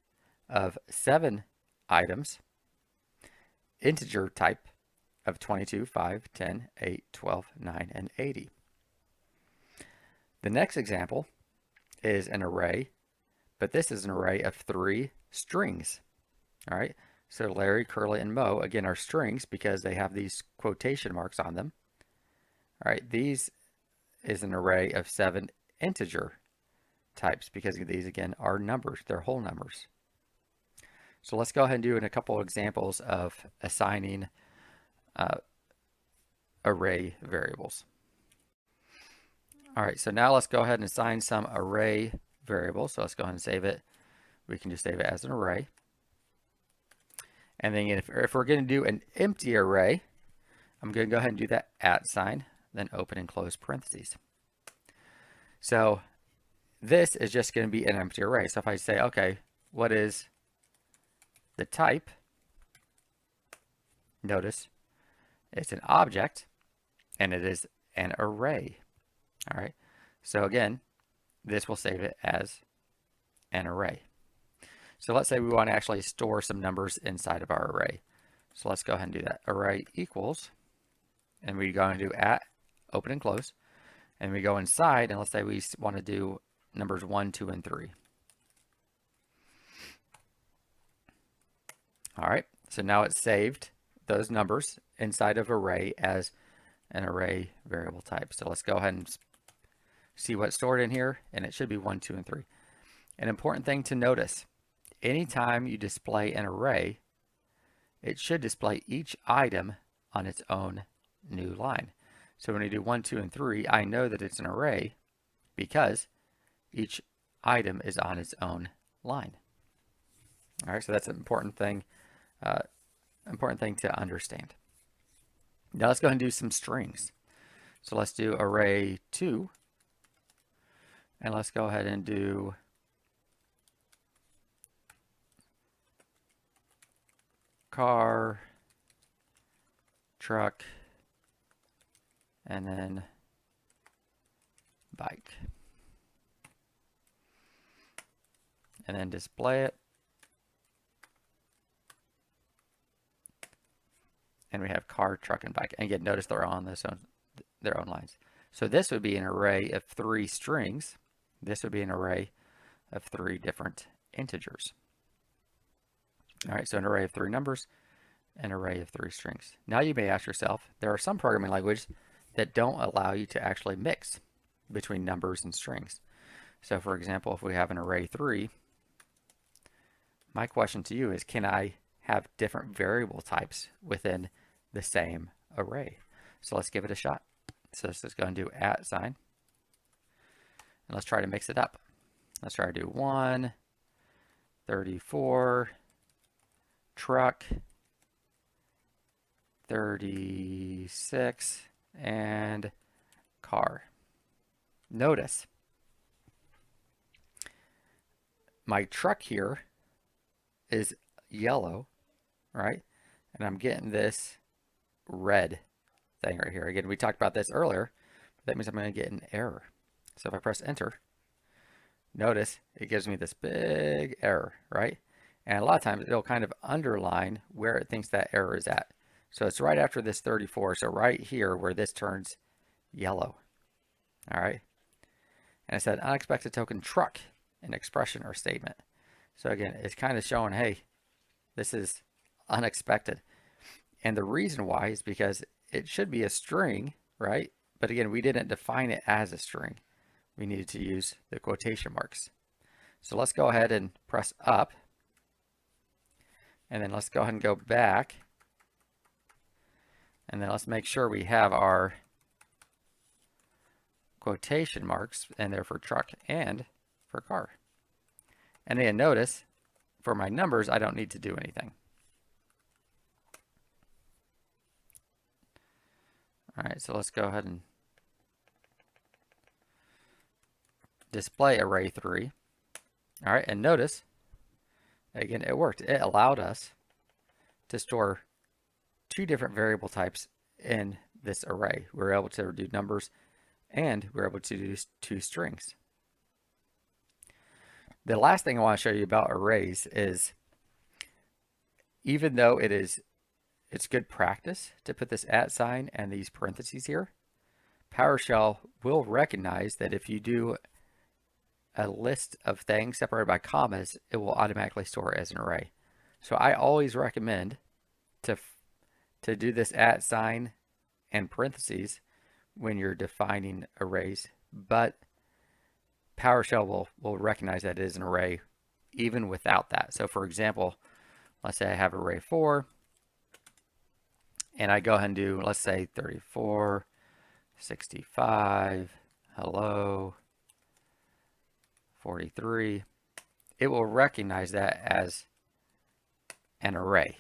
of 7 items, integer type of 22, 5, 10, 8, 12, 9, and 80. The next example is an array, but this is an array of 3 strings. All right, so Larry, Curly, and Mo, again, are strings because they have these quotation marks on them. All right, these is an array of 7 integer types because these, again, are numbers. They're whole numbers. So let's go ahead and do a couple examples of assigning array variables. All right, so now let's go ahead and assign some array variables. So let's go ahead and save it. We can just save it as an array. And then if we're going to do an empty array, I'm going to go ahead and do that @ sign, then open and close parentheses. So this is just going to be an empty array. So if I say, okay, what is the type? Notice it's an object and it is an array. All right. So again, this will save it as an array. So let's say we want to actually store some numbers inside of our array. So let's go ahead and do that. Array equals, and we go and do @ open and close, and we go inside, and let's say we want to do numbers 1, 2, and 3. All right, so now it's saved those numbers inside of array as an array variable type. So let's go ahead and see what's stored in here, and it should be 1, 2, and 3. An important thing to notice, anytime you display an array, it should display each item on its own new line. So when you do 1, 2, and 3, I know that it's an array because each item is on its own line. All right, so that's an important thing to understand. Now let's go ahead and do some strings. So let's do array 2, and let's go ahead and do car, truck, and then bike. And then display it. And we have car, truck, and bike. And again, notice they're on their own lines. So this would be an array of 3 strings. This would be an array of 3 different integers. All right, so an array of 3 numbers, an array of 3 strings. Now you may ask yourself, there are some programming languages that don't allow you to actually mix between numbers and strings. So for example, if we have an array 3, my question to you is, can I have different variable types within the same array? So let's give it a shot. So let's just go and do @ sign. And let's try to mix it up. Let's try to do 1, 34, truck, 36, and car. Notice my truck here is yellow, right? And I'm getting this red thing right here. Again, we talked about this earlier. That means I'm going to get an error. So if I press enter, notice it gives me this big error, right? And a lot of times it'll kind of underline where it thinks that error is at. So it's right after this 34. So right here where this turns yellow. All right. And it said unexpected token truck, an expression or statement. So again, it's kind of showing, hey, this is unexpected. And the reason why is because it should be a string, right? But again, we didn't define it as a string. We needed to use the quotation marks. So let's go ahead and press up. And then let's go ahead and go back. And then let's make sure we have our quotation marks in there for truck and for car. And again, notice for my numbers, I don't need to do anything. All right, so let's go ahead and display array 3. All right, and notice, again, it worked. It allowed us to store 2 different variable types in this array. We were able to do numbers and we were able to do 2 strings. The last thing I want to show you about arrays is, even though it's good practice to put this @ sign and these parentheses here, PowerShell will recognize that if you do a list of things separated by commas, it will automatically store it as an array. So I always recommend to do this @ sign and parentheses when you're defining arrays, but PowerShell will recognize that it is an array even without that. So for example, let's say I have array 4, and I go ahead and do, let's say 34, 65, hello, 43. It will recognize that as an array.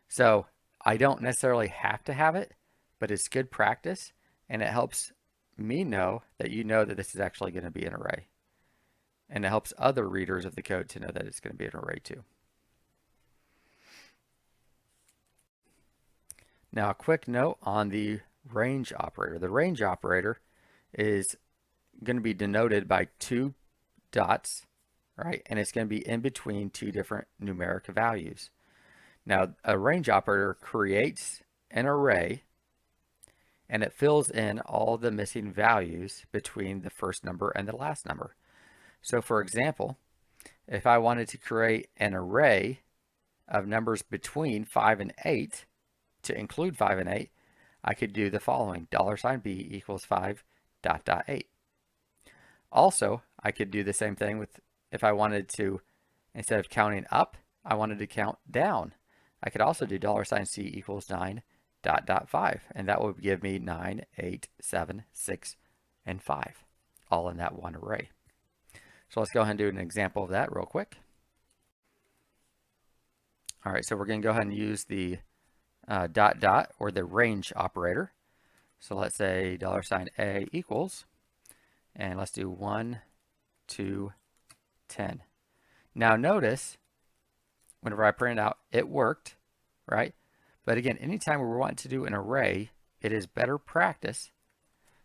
So I don't necessarily have to have it, but it's good practice, and it helps me know that you know that this is actually going to be an array. And it helps other readers of the code to know that it's going to be an array too. Now, a quick note on the range operator. The range operator is going to be denoted by 2 dots, right? And it's going to be in between 2 different numeric values. Now, a range operator creates an array, and it fills in all the missing values between the first number and the last number. So for example, if I wanted to create an array of numbers between 5 and 8 to include 5 and 8, I could do the following: $b equals 5 ... 8. Also, I could do the same thing with, if I wanted to, instead of counting up, I wanted to count down. I could also do $c equals 9 ... 5, and that would give me 9, 8, 7, 6, and 5, all in that one array. So let's go ahead and do an example of that real quick. All right, so we're going to go ahead and use the dot dot or the range operator. So let's say $A equals, and let's do 1 to 10. Now notice, whenever I print it out, it worked, right? But again, anytime we want to do an array, it is better practice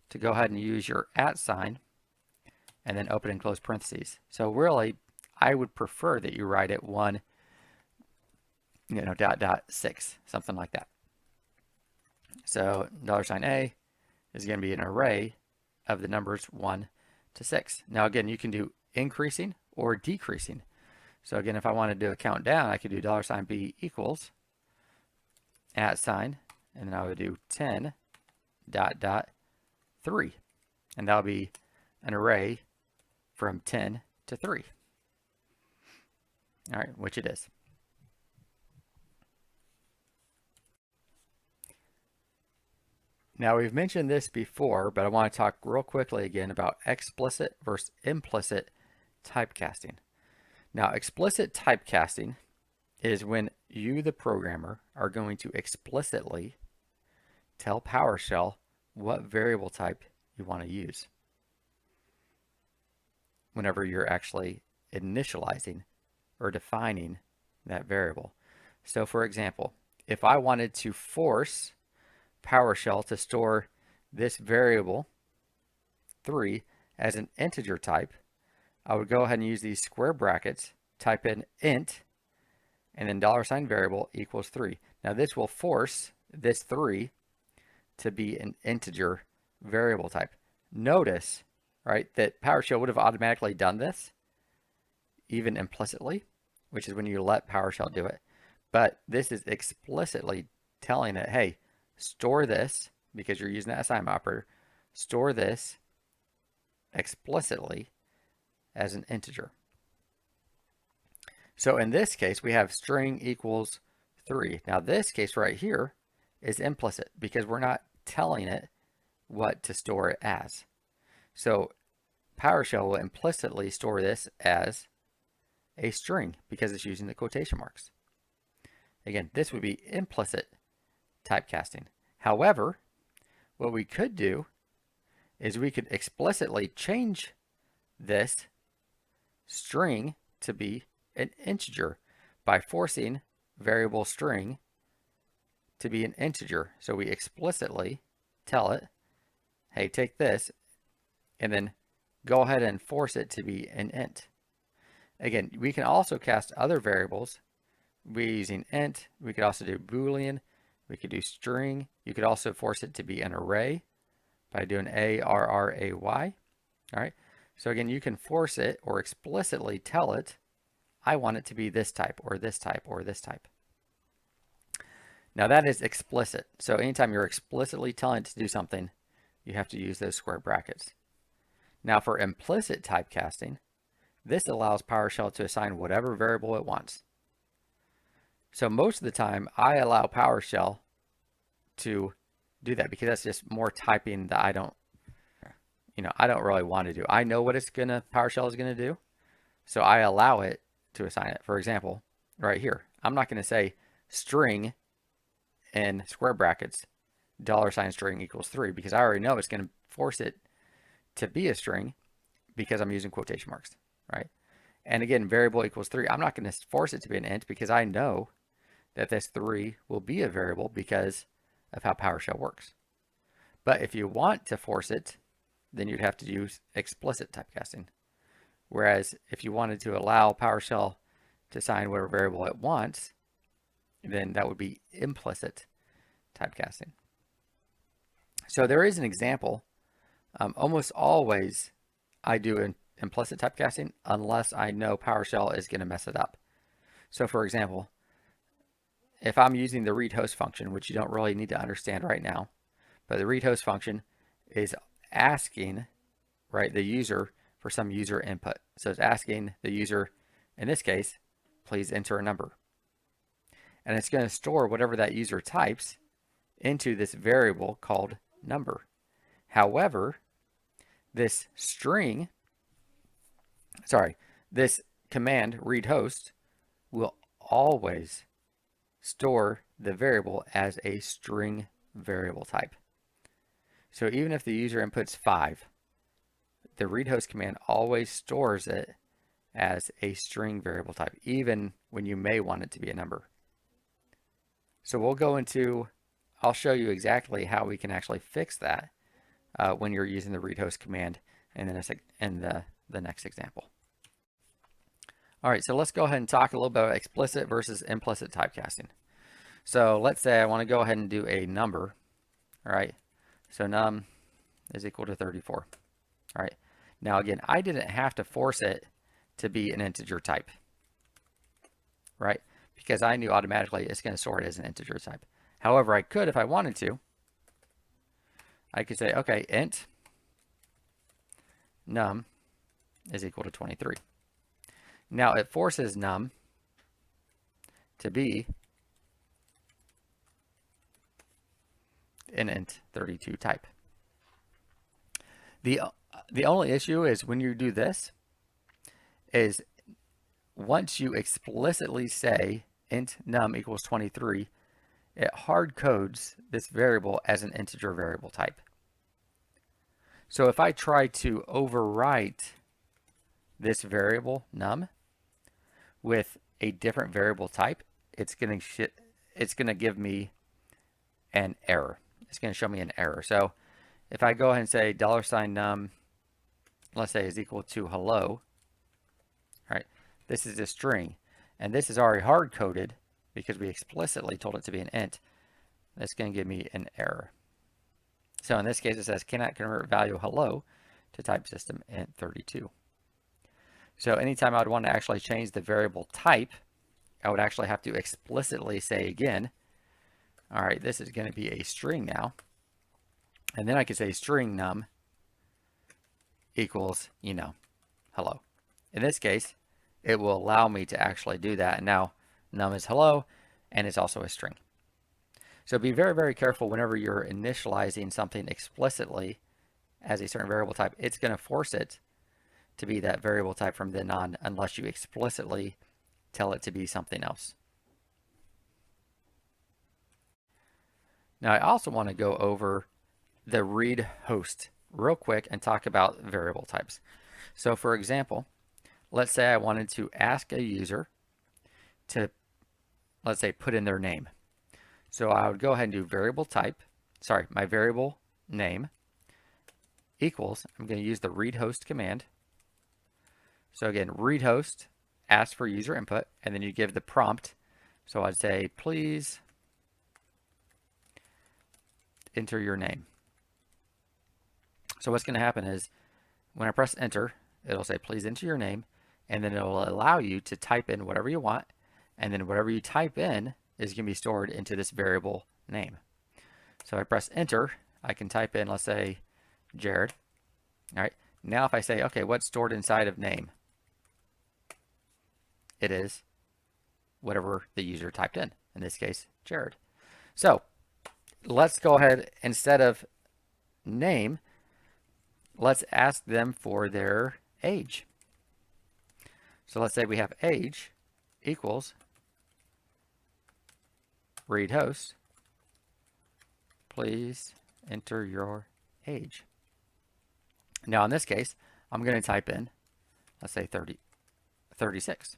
to go ahead and use your @ sign and then open and close parentheses. So really, I would prefer that you write it 1, dot dot 6, something like that. So $A is going to be an array of the numbers 1 to 6. Now again, you can do increasing or decreasing. So again, if I want to do a countdown, I could do $B equals @ sign, and then I would do 10 dot dot 3, and that'll be an array from 10 to 3. All right, which it is. Now we've mentioned this before, but I want to talk real quickly again about explicit versus implicit typecasting. Now, explicit typecasting is when you, the programmer, are going to explicitly tell PowerShell what variable type you want to use whenever you're actually initializing or defining that variable. So for example, if I wanted to force PowerShell to store this variable 3 as an integer type, I would go ahead and use these square brackets, type in int, and then $variable equals 3. Now this will force this 3 to be an integer variable type. Notice, right, that PowerShell would have automatically done this, even implicitly, which is when you let PowerShell do it. But this is explicitly telling it, hey, store this, because you're using that assignment operator, store this explicitly as an integer. So in this case, we have string equals 3. Now this case right here is implicit because we're not telling it what to store it as. So PowerShell will implicitly store this as a string because it's using the quotation marks. Again, this would be implicit typecasting. However, what we could do is we could explicitly change this string to be an integer by forcing variable string to be an integer. So we explicitly tell it, hey, take this, and then go ahead and force it to be an int. Again, we can also cast other variables. We're using int. We could also do Boolean. We could do string. You could also force it to be an array by doing array. All right. So again, you can force it or explicitly tell it, I want it to be this type or this type or this type. Now that is explicit. So anytime you're explicitly telling it to do something, you have to use those square brackets. Now for implicit typecasting, this allows PowerShell to assign whatever variable it wants. So most of the time, I allow PowerShell to do that because that's just more typing that I don't really want to do. I know what PowerShell is gonna do, so I allow it to assign it. For example, right here, I'm not gonna say string in square brackets $string equals 3 because I already know it's gonna force it to be a string because I'm using quotation marks, right? And again, variable equals 3. I'm not gonna force it to be an int because I know that this 3 will be a variable because of how PowerShell works. But if you want to force it, then you'd have to use explicit typecasting. Whereas if you wanted to allow PowerShell to assign whatever variable it wants, then that would be implicit typecasting. So there is an example. Almost always I do implicit typecasting unless I know PowerShell is going to mess it up. So for example, if I'm using the read host function, which you don't really need to understand right now, but the read host function is asking, right, the user for some user input. So it's asking the user, in this case, please enter a number. And it's going to store whatever that user types into this variable called number. However, this string sorry, this command read host will always store the variable as a string variable type. So even if the user inputs 5, the read host command always stores it as a string variable type, even when you may want it to be a number. So we'll go into, I'll show you exactly how we can actually fix that when you're using the read host command in the next example. All right, so let's go ahead and talk a little bit about explicit versus implicit typecasting. So let's say I want to go ahead and do a number, all right? So num is equal to 34, all right? Now again, I didn't have to force it to be an integer type, right? Because I knew automatically it's going to store it as an integer type. However, I could, if I wanted to, I could say, okay, int num is equal to 23. Now it forces num to be an int 32 type. The only issue is when you do this is once you explicitly say int num equals 23, it hard codes this variable as an integer variable type. So if I try to overwrite this variable num with a different variable type, it's going to give me an error. It's going to show me an error. So if I go ahead and say $num, let's say is equal to hello, right? This is a string, and this is already hard coded because we explicitly told it to be an int. That's going to give me an error. So in this case, it says cannot convert value hello to type system int 32. So anytime I would want to actually change the variable type, I would actually have to explicitly say again, all right, this is going to be a string now. And then I could say string num equals, hello. In this case, it will allow me to actually do that. And now num is hello, and it's also a string. So be very, very careful whenever you're initializing something explicitly as a certain variable type. It's going to force it to be that variable type from then on unless you explicitly tell it to be something else. Now I also want to go over the read host real quick and talk about variable types. So for example, let's say I wanted to ask a user to, let's say, put in their name. So I would go ahead and do variable type, my variable name equals, I'm going to use the read host command. So again, read host asks for user input, and then you give the prompt. So I'd say, please enter your name. So what's going to happen is when I press enter, it'll say, please enter your name, and then it'll allow you to type in whatever you want, and then whatever you type in is going to be stored into this variable name. So if I press enter, I can type in, let's say, Jared. All right. Now if I say, okay, what's stored inside of name? It is whatever the user typed in this case, Jared. So let's go ahead, instead of name, let's ask them for their age. So let's say we have age equals read host, please enter your age. Now in this case, I'm going to type in, let's say 36.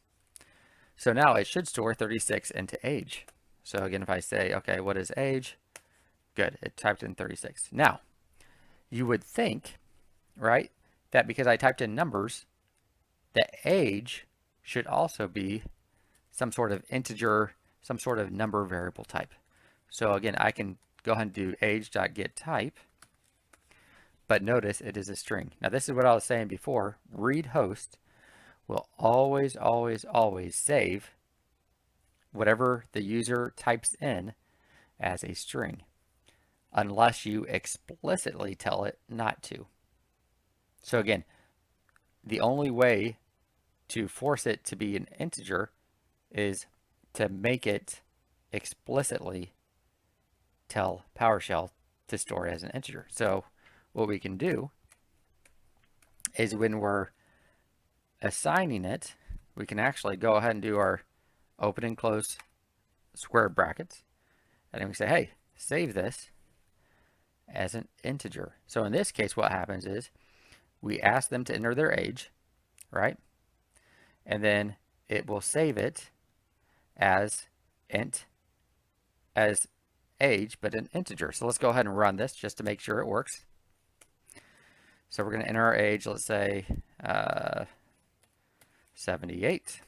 So now it should store 36 into age. So again, if I say, okay, what is age? Good, it typed in 36. Now, you would think, right, that because I typed in numbers, the age should also be some sort of integer, some sort of number variable type. So again, I can go ahead and do age.getType, but notice it is a string. Now this is what I was saying before. Read host will always, always, always save whatever the user types in as a string, unless you explicitly tell it not to. So again, the only way to force it to be an integer is to make it explicitly tell PowerShell to store it as an integer. So what we can do is when we're assigning it, we can actually go ahead and do our open and close square brackets. And then we say, hey, save this as an integer. So in this case, what happens is we ask them to enter their age, right? And then it will save it as age, but an integer. So let's go ahead and run this just to make sure it works. So we're going to enter our age, let's say 78.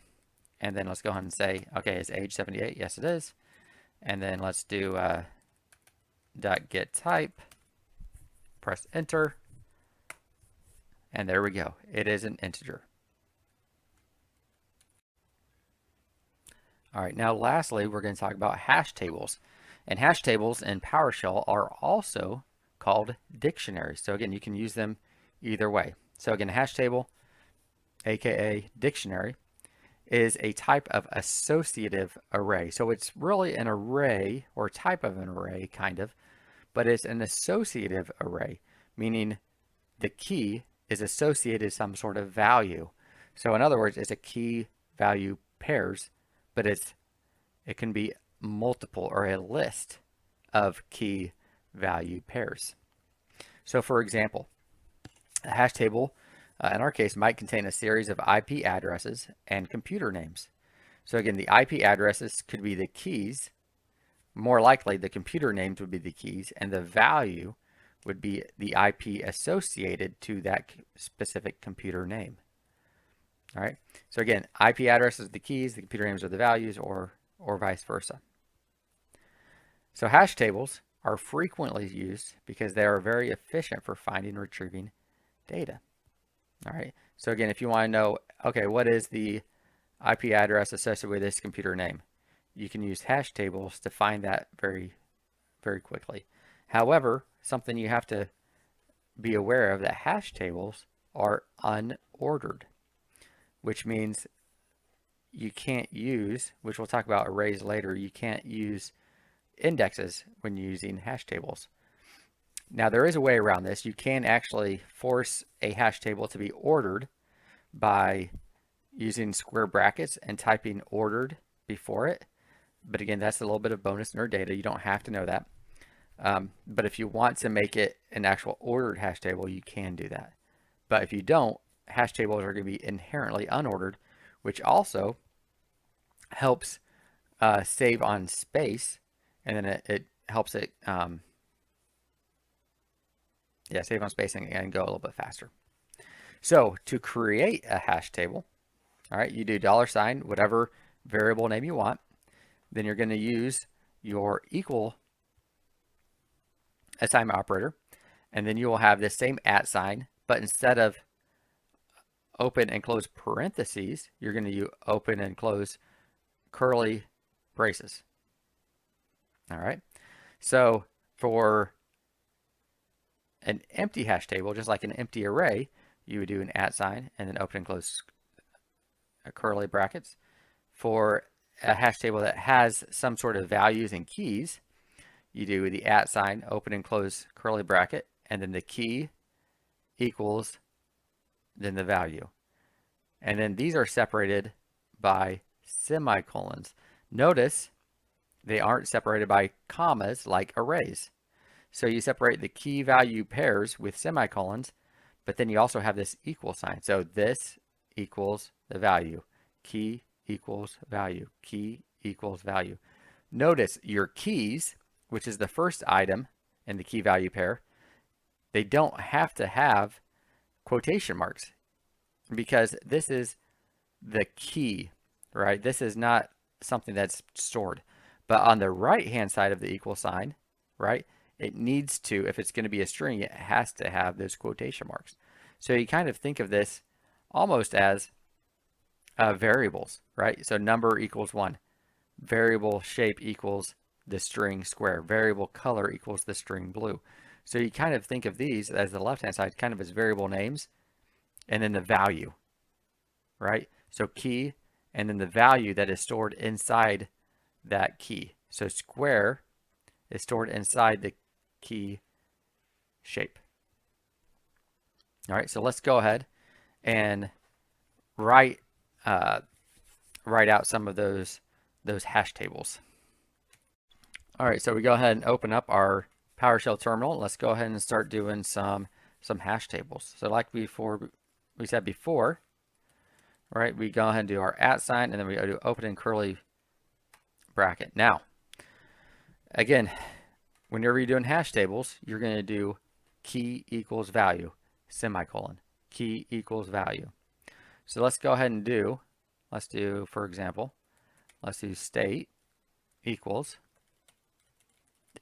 And then let's go ahead and say, okay, is age 78? Yes, it is. And then let's do .get type, press enter, and there we go. It is an integer. All right, now lastly, we're going to talk about hash tables. And hash tables in PowerShell are also called dictionaries. So again, you can use them either way. So again, a hash table, aka dictionary, is a type of associative array. So it's really an array or type of an array, kind of, but it's an associative array, meaning the key is associated to some sort of value. So in other words, it's a key value pairs, but it can be multiple or a list of key value pairs. So for example, a hash table in our case might contain a series of IP addresses and computer names. So again, the IP addresses could be the keys. More likely, the computer names would be the keys, and the value would be the IP associated to that specific computer name. All right. So again, IP addresses are the keys, the computer names are the values, or vice versa. So hash tables are frequently used because they are very efficient for finding and retrieving data. All right. So again, if you want to know, okay, what is the IP address associated with this computer name? You can use hash tables to find that very, very quickly. However, something you have to be aware of, that hash tables are unordered, which means you can't use, which we'll talk about arrays later, you can't use indexes when using hash tables. Now there is a way around this. You can actually force a hash table to be ordered by using square brackets and typing ordered before it. But again, that's a little bit of bonus nerd data. You don't have to know that. But if you want to make it an actual ordered hash table, you can do that. But if you don't, hash tables are going to be inherently unordered, which also helps save on space, and then it helps it save on space and go a little bit faster. So to create a hash table, all right, you do $, whatever variable name you want. Then you're going to use your equal assignment operator, and then you will have the same @, but instead of open and close parentheses, you're going to use open and close curly braces. All right. So for an empty hash table, just like an empty array, you would do an @ and then open and close curly brackets. For a hash table that has some sort of values and keys, you do the @ open and close curly bracket, and then the key equals then the value. And then these are separated by semicolons. Notice they aren't separated by commas like arrays. So you separate the key value pairs with semicolons, but then you also have this equal sign. So this equals the value. Key equals value. Key equals value. Notice your keys, which is the first item in the key value pair, they don't have to have quotation marks because this is the key, right? This is not something that's stored. But on the right-hand side of the equal sign, right, it needs to, if it's going to be a string, it has to have those quotation marks. So you kind of think of this almost as variables, right? So number equals 1. Variable shape equals the string square. Variable color equals the string blue. So you kind of think of these as the left-hand side kind of as variable names and then the value, right? So key and then the value that is stored inside that key. So square is stored inside the key shape. All right, so let's go ahead and write write out some of those hash tables. All right, so we go ahead and open up our PowerShell terminal. Let's go ahead and start doing some hash tables. So like we said before, right? We go ahead and do our @ and then we do opening curly bracket. Now, again, whenever you're doing hash tables, you're going to do key equals value, semicolon, key equals value. So let's go ahead and let's do, for example, let's do state equals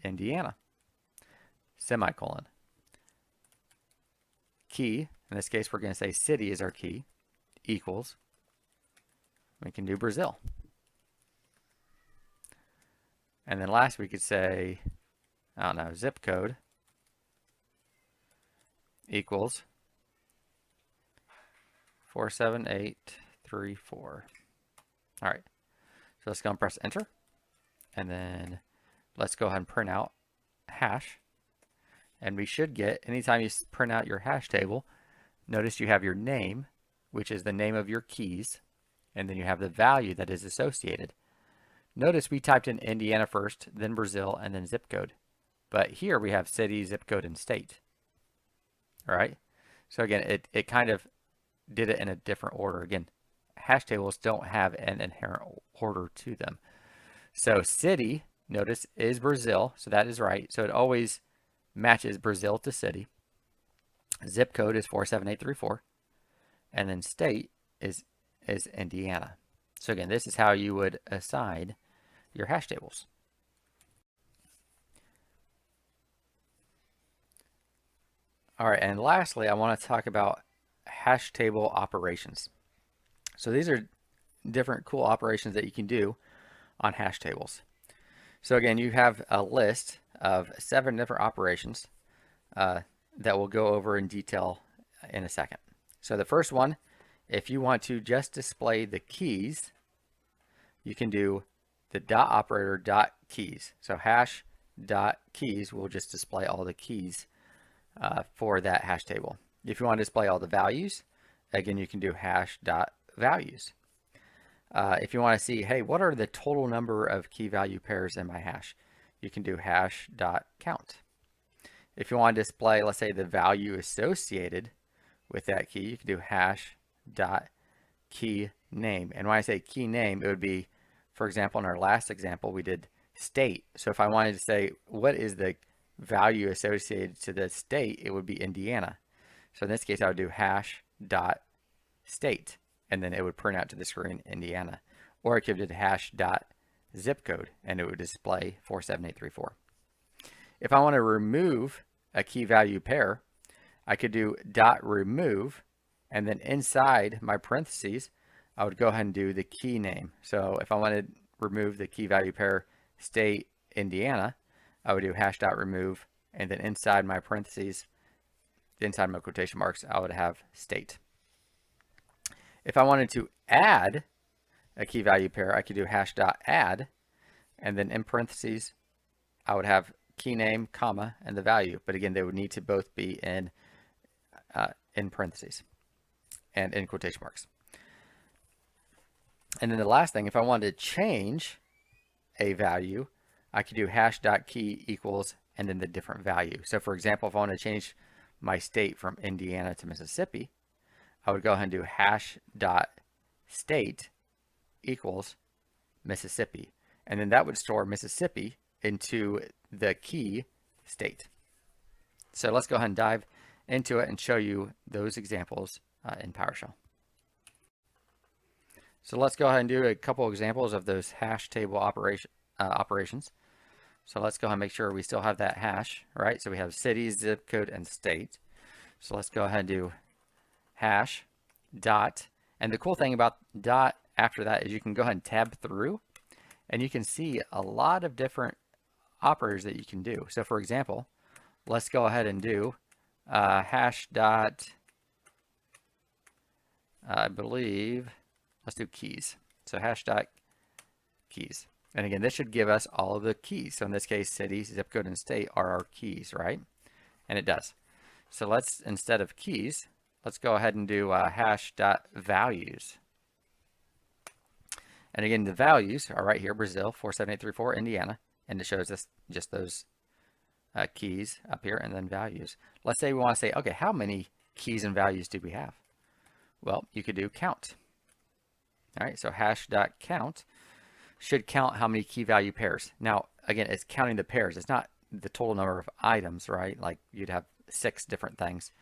Indiana, semicolon. Key, in this case, we're going to say city is our key, equals, we can do Brazil. And then last we could say, I don't know, zip code equals 47834. All right, so let's go and press enter. And then let's go ahead and print out hash. And we should get, anytime you print out your hash table, notice you have your name, which is the name of your keys, and then you have the value that is associated. Notice we typed in Indiana first, then Brazil, and then zip code. But here we have city, zip code, and state. All right? So again, it kind of did it in a different order. Again, hash tables don't have an inherent order to them. So city, notice, is Brazil, so that is right. So it always matches Brazil to city. Zip code is 47834. And then state is Indiana. So again, this is how you would assign your hash tables. All right, and lastly, I want to talk about hash table operations. So these are different cool operations that you can do on hash tables. So again, you have a list of 7 different operations that we'll go over in detail in a second. So the first one, if you want to just display the keys, you can do the dot operator dot keys. So hash dot keys will just display all the keys for that hash table. If you want to display all the values, again, you can do hash dot values. If you want to see, hey, what are the total number of key value pairs in my hash? You can do hash dot count. If you want to display, let's say, the value associated with that key, you can do hash dot key name. And when I say key name, it would be, for example, in our last example, we did state. So if I wanted to say, what is the value associated to the state, it would be Indiana. So in this case, I would do hash dot state, and then it would print out to the screen Indiana. Or I could do hash dot zip code, and it would display 47834. If I want to remove a key value pair, I could do dot remove, and then inside my parentheses, I would go ahead and do the key name. So if I wanted to remove the key value pair state Indiana, I would do hash dot remove, and then inside my parentheses, inside my quotation marks, I would have state. If I wanted to add a key value pair, I could do hash dot add, and then in parentheses, I would have key name, comma, and the value. But again, they would need to both be in parentheses and in quotation marks. And then the last thing, if I wanted to change a value, I could do hash dot key equals and then the different value. So for example, if I want to change my state from Indiana to Mississippi, I would go ahead and do hash dot state equals Mississippi. And then that would store Mississippi into the key state. So let's go ahead and dive into it and show you those examples in PowerShell. So let's go ahead and do a couple examples of those hash table operations. So let's go ahead and make sure we still have that hash, right? So we have city, zip code, and state. So let's go ahead and do hash dot. And the cool thing about dot after that is you can go ahead and tab through, and you can see a lot of different operators that you can do. So for example, let's go ahead and do hash dot, I believe, let's do keys. So hash dot keys. And again, this should give us all of the keys. So in this case, city, zip code, and state are our keys, right? And it does. So let's, instead of keys, let's go ahead and do hash.values. And again, the values are right here, Brazil 47834, Indiana, and it shows us just those keys up here and then values. Let's say we want to say, okay, how many keys and values do we have? Well, you could do count. All right, so hash.count should count how many key value pairs. Now, again, it's counting the pairs. It's not the total number of items, right? Like you'd have 6 different things,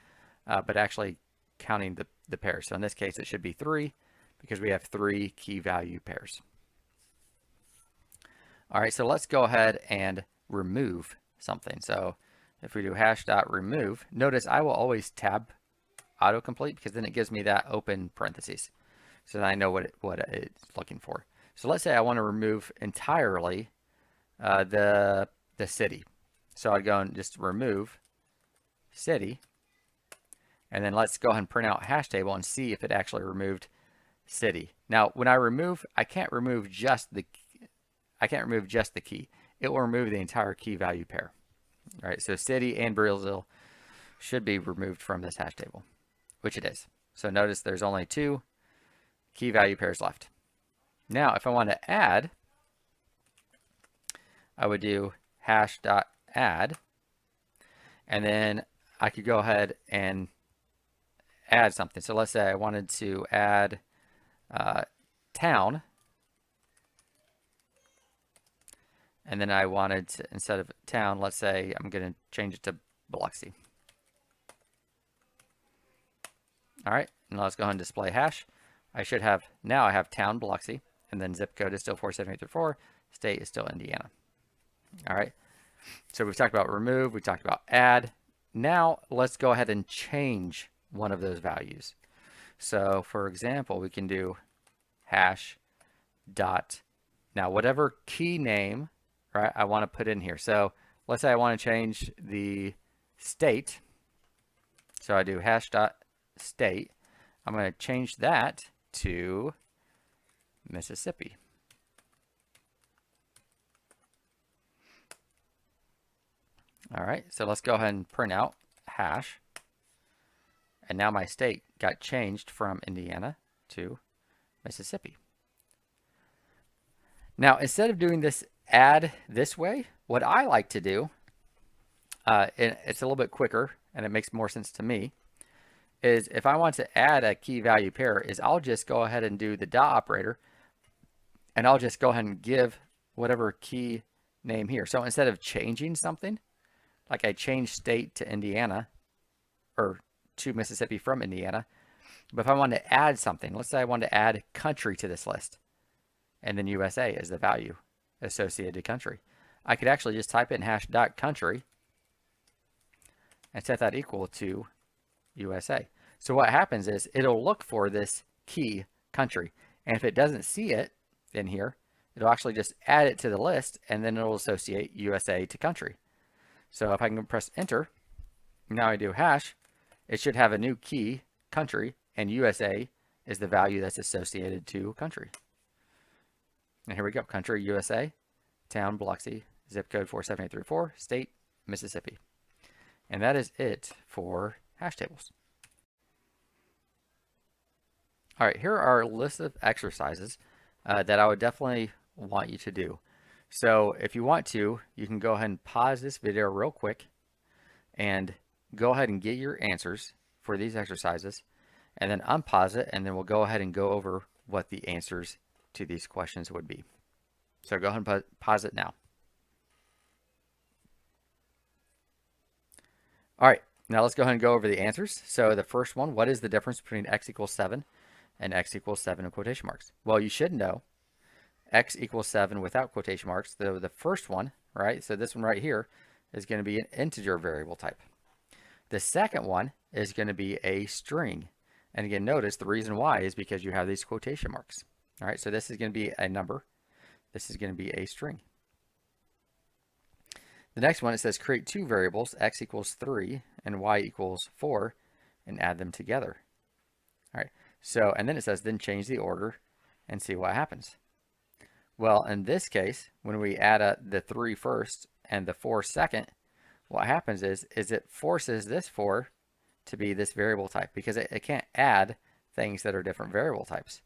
but actually counting the pairs. So in this case, it should be 3 because we have 3 key value pairs. All right, so let's go ahead and remove something. So if we do hash.remove, notice I will always tab autocomplete because then it gives me that open parentheses. So then I know what it's looking for. So let's say I want to remove entirely the city. So I'd go and just remove city. And then let's go ahead and print out hash table and see if it actually removed city. Now, when I remove, I can't remove just the key. It will remove the entire key value pair. All right, so city and Brazil should be removed from this hash table, which it is. So notice there's only 2 key value pairs left. Now, if I want to add, I would do hash.add, and then I could go ahead and add something. So let's say I wanted to add town, and then I wanted to, instead of town, let's say I'm going to change it to Biloxi. All right, and let's go ahead and display hash. I should have, now I have town Biloxi, and then zip code is still 47834, state is still Indiana. All right, so we've talked about remove, we talked about add. Now let's go ahead and change one of those values. So for example, we can do hash dot, now whatever key name, right, I want to put in here. So let's say I want to change the state. So I do hash dot state. I'm going to change that to Mississippi. All right, so let's go ahead and print out hash. And now my state got changed from Indiana to Mississippi. Now, instead of doing this add this way, what I like to do, it's a little bit quicker and it makes more sense to me, is if I want to add a key value pair, is I'll just go ahead and do the dot operator, and I'll just go ahead and give whatever key name here. So instead of changing something, like I changed state to Indiana, or to Mississippi from Indiana, but if I want to add something, let's say I want to add country to this list, and then USA is the value associated to country, I could actually just type in hash.country and set that equal to USA. So what happens is it'll look for this key country, and if it doesn't see it in here, it'll actually just add it to the list, and then it'll associate USA to country. So if I can press enter, now I do hash, it should have a new key, country, and USA is the value that's associated to country. And here we go, country, USA, town, Biloxi, zip code 47834, state, Mississippi. And that is it for hash tables. All right, here are a list of exercises that I would definitely want you to do. So if you want to, you can go ahead and pause this video real quick and go ahead and get your answers for these exercises, and then unpause it, and then we'll go ahead and go over what the answers to these questions would be. So go ahead and pause it now. All right, now let's go ahead and go over the answers. So the first one, what is the difference between x equals 7 and x equals 7 in quotation marks? Well, you should know x equals 7 without quotation marks. The first one, right, so this one right here is going to be an integer variable type. The second one is going to be a string. And again, notice the reason why is because you have these quotation marks. All right, so this is going to be a number. This is going to be a string. The next one, it says create 2 variables, x equals 3 and y equals 4, and add them together. All right, so, and then it says, then change the order and see what happens. Well, in this case, when we add the 3 first and the 4 second, what happens is it forces this 4 to be this variable type because it can't add things that are different variable types.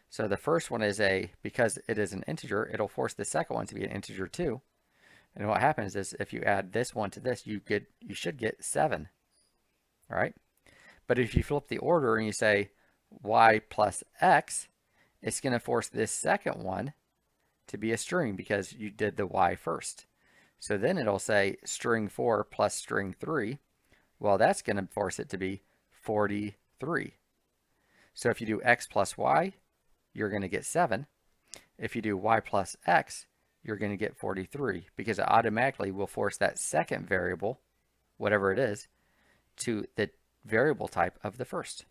So the first one is because it is an integer, it'll force the second one to be an integer too. And what happens is if you add this one to this, you should get 7. All right. But if you flip the order and you say y plus x, it's going to force this second one to be a string because you did the y first. So then it'll say string 4 plus string 3. Well, that's going to force it to be 43. So if you do x plus y, you're going to get 7. If you do y plus x, you're going to get 43 because it automatically will force that second variable, whatever it is, to the variable type of the first.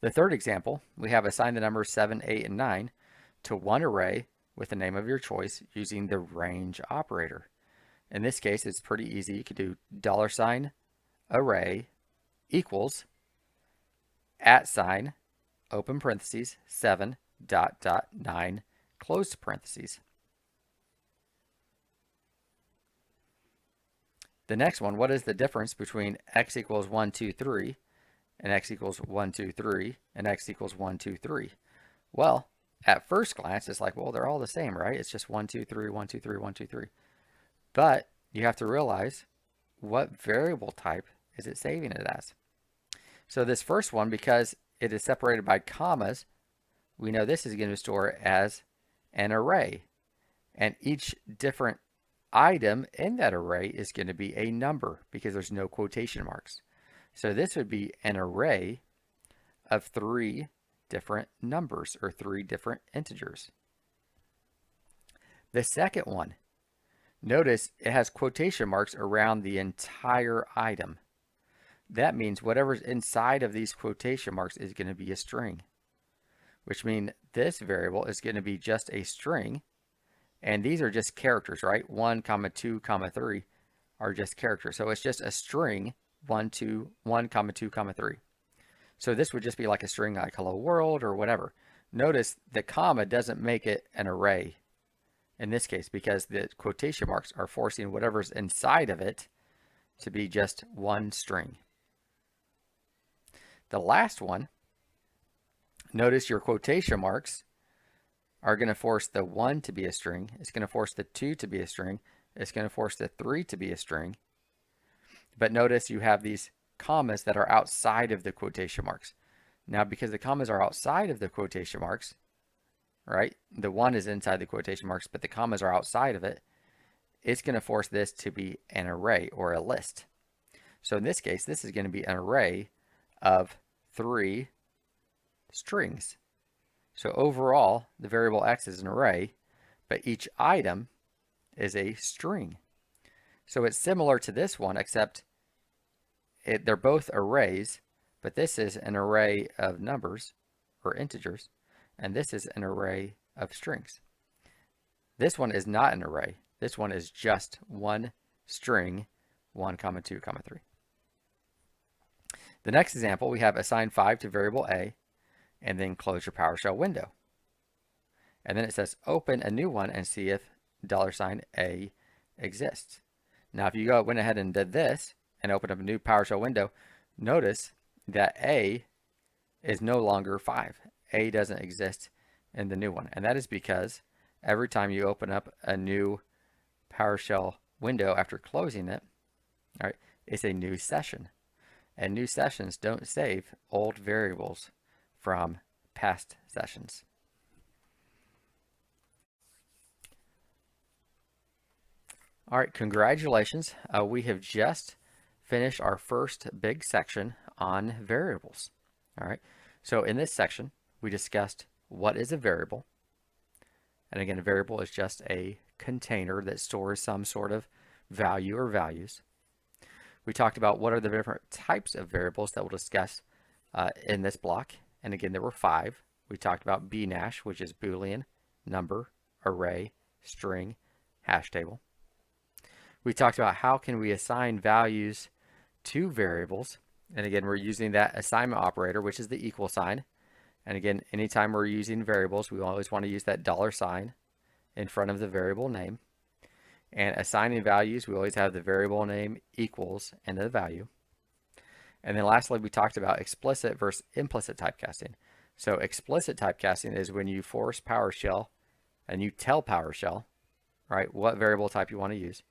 The third example, we have assigned the numbers 7, 8, and 9 to one array with the name of your choice using the range operator. In this case, it's pretty easy. You could do $array equals @ open parentheses 7 ... 9 close parentheses. The next one, what is the difference between x equals 1, 2, 3 and x equals 1, 2, 3 and x equals 1, 2, 3? Well, at first glance, it's like, well, they're all the same, right? It's just 1, 2, 3, 1, 2, 3, 1, 2, 3. But you have to realize what variable type is it saving it as. So this first one, because it is separated by commas, we know this is going to store as an array. And each different item in that array is going to be a number because there's no quotation marks. So this would be an array of 3 different numbers or 3 different integers. The second one, notice it has quotation marks around the entire item. That means whatever's inside of these quotation marks is going to be a string, which means this variable is going to be just a string. And these are just characters, right? 1, 2, 3 are just characters. So it's just a string, 1, 2, 1, 2, 3. So this would just be like a string like hello world or whatever. Notice the comma doesn't make it an array in this case because the quotation marks are forcing whatever's inside of it to be just one string. The last one, notice your quotation marks are going to force the 1 to be a string. It's going to force the 2 to be a string. It's going to force the 3 to be a string. But notice you have these commas that are outside of the quotation marks. Now, because the commas are outside of the quotation marks, right? The 1 is inside the quotation marks, but the commas are outside of it. It's going to force this to be an array or a list. So in this case, this is going to be an array of 3 strings. So overall, the variable x is an array, but each item is a string. So it's similar to this one, except they're both arrays, but this is an array of numbers or integers, and this is an array of strings. This one is not an array. This one is just one string, 1, 2, 3. The next example, we have assign 5 to variable a, and then close your PowerShell window. And then it says open a new one and see if $a exists. Now, if you went ahead and did this and opened up a new PowerShell window, notice that a is no longer 5. A doesn't exist in the new one. And that is because every time you open up a new PowerShell window after closing it, all right, it's a new session. And new sessions don't save old variables from past sessions. All right, congratulations. We have just finished our first big section on variables. All right, so in this section, we discussed what is a variable. And again, a variable is just a container that stores some sort of value or values. We talked about what are the different types of variables that we'll discuss in this block. And again, there were 5. We talked about bnash, which is Boolean, number, array, string, hash table. We talked about how can we assign values to variables. And again, we're using that assignment operator, which is the equal sign. And again, anytime we're using variables, we always want to use that $ in front of the variable name. And assigning values, we always have the variable name equals and the value. And then lastly, we talked about explicit versus implicit typecasting. So explicit typecasting is when you force PowerShell and you tell PowerShell, right, what variable type you want to use.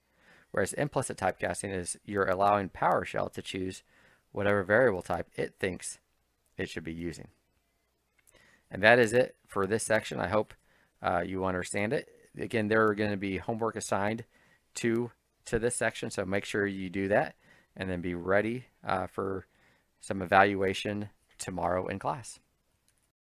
Whereas implicit typecasting is you're allowing PowerShell to choose whatever variable type it thinks it should be using. And that is it for this section. I hope you understand it. Again, there are going to be homework assigned to this section, so make sure you do that and then be ready for some evaluation tomorrow in class.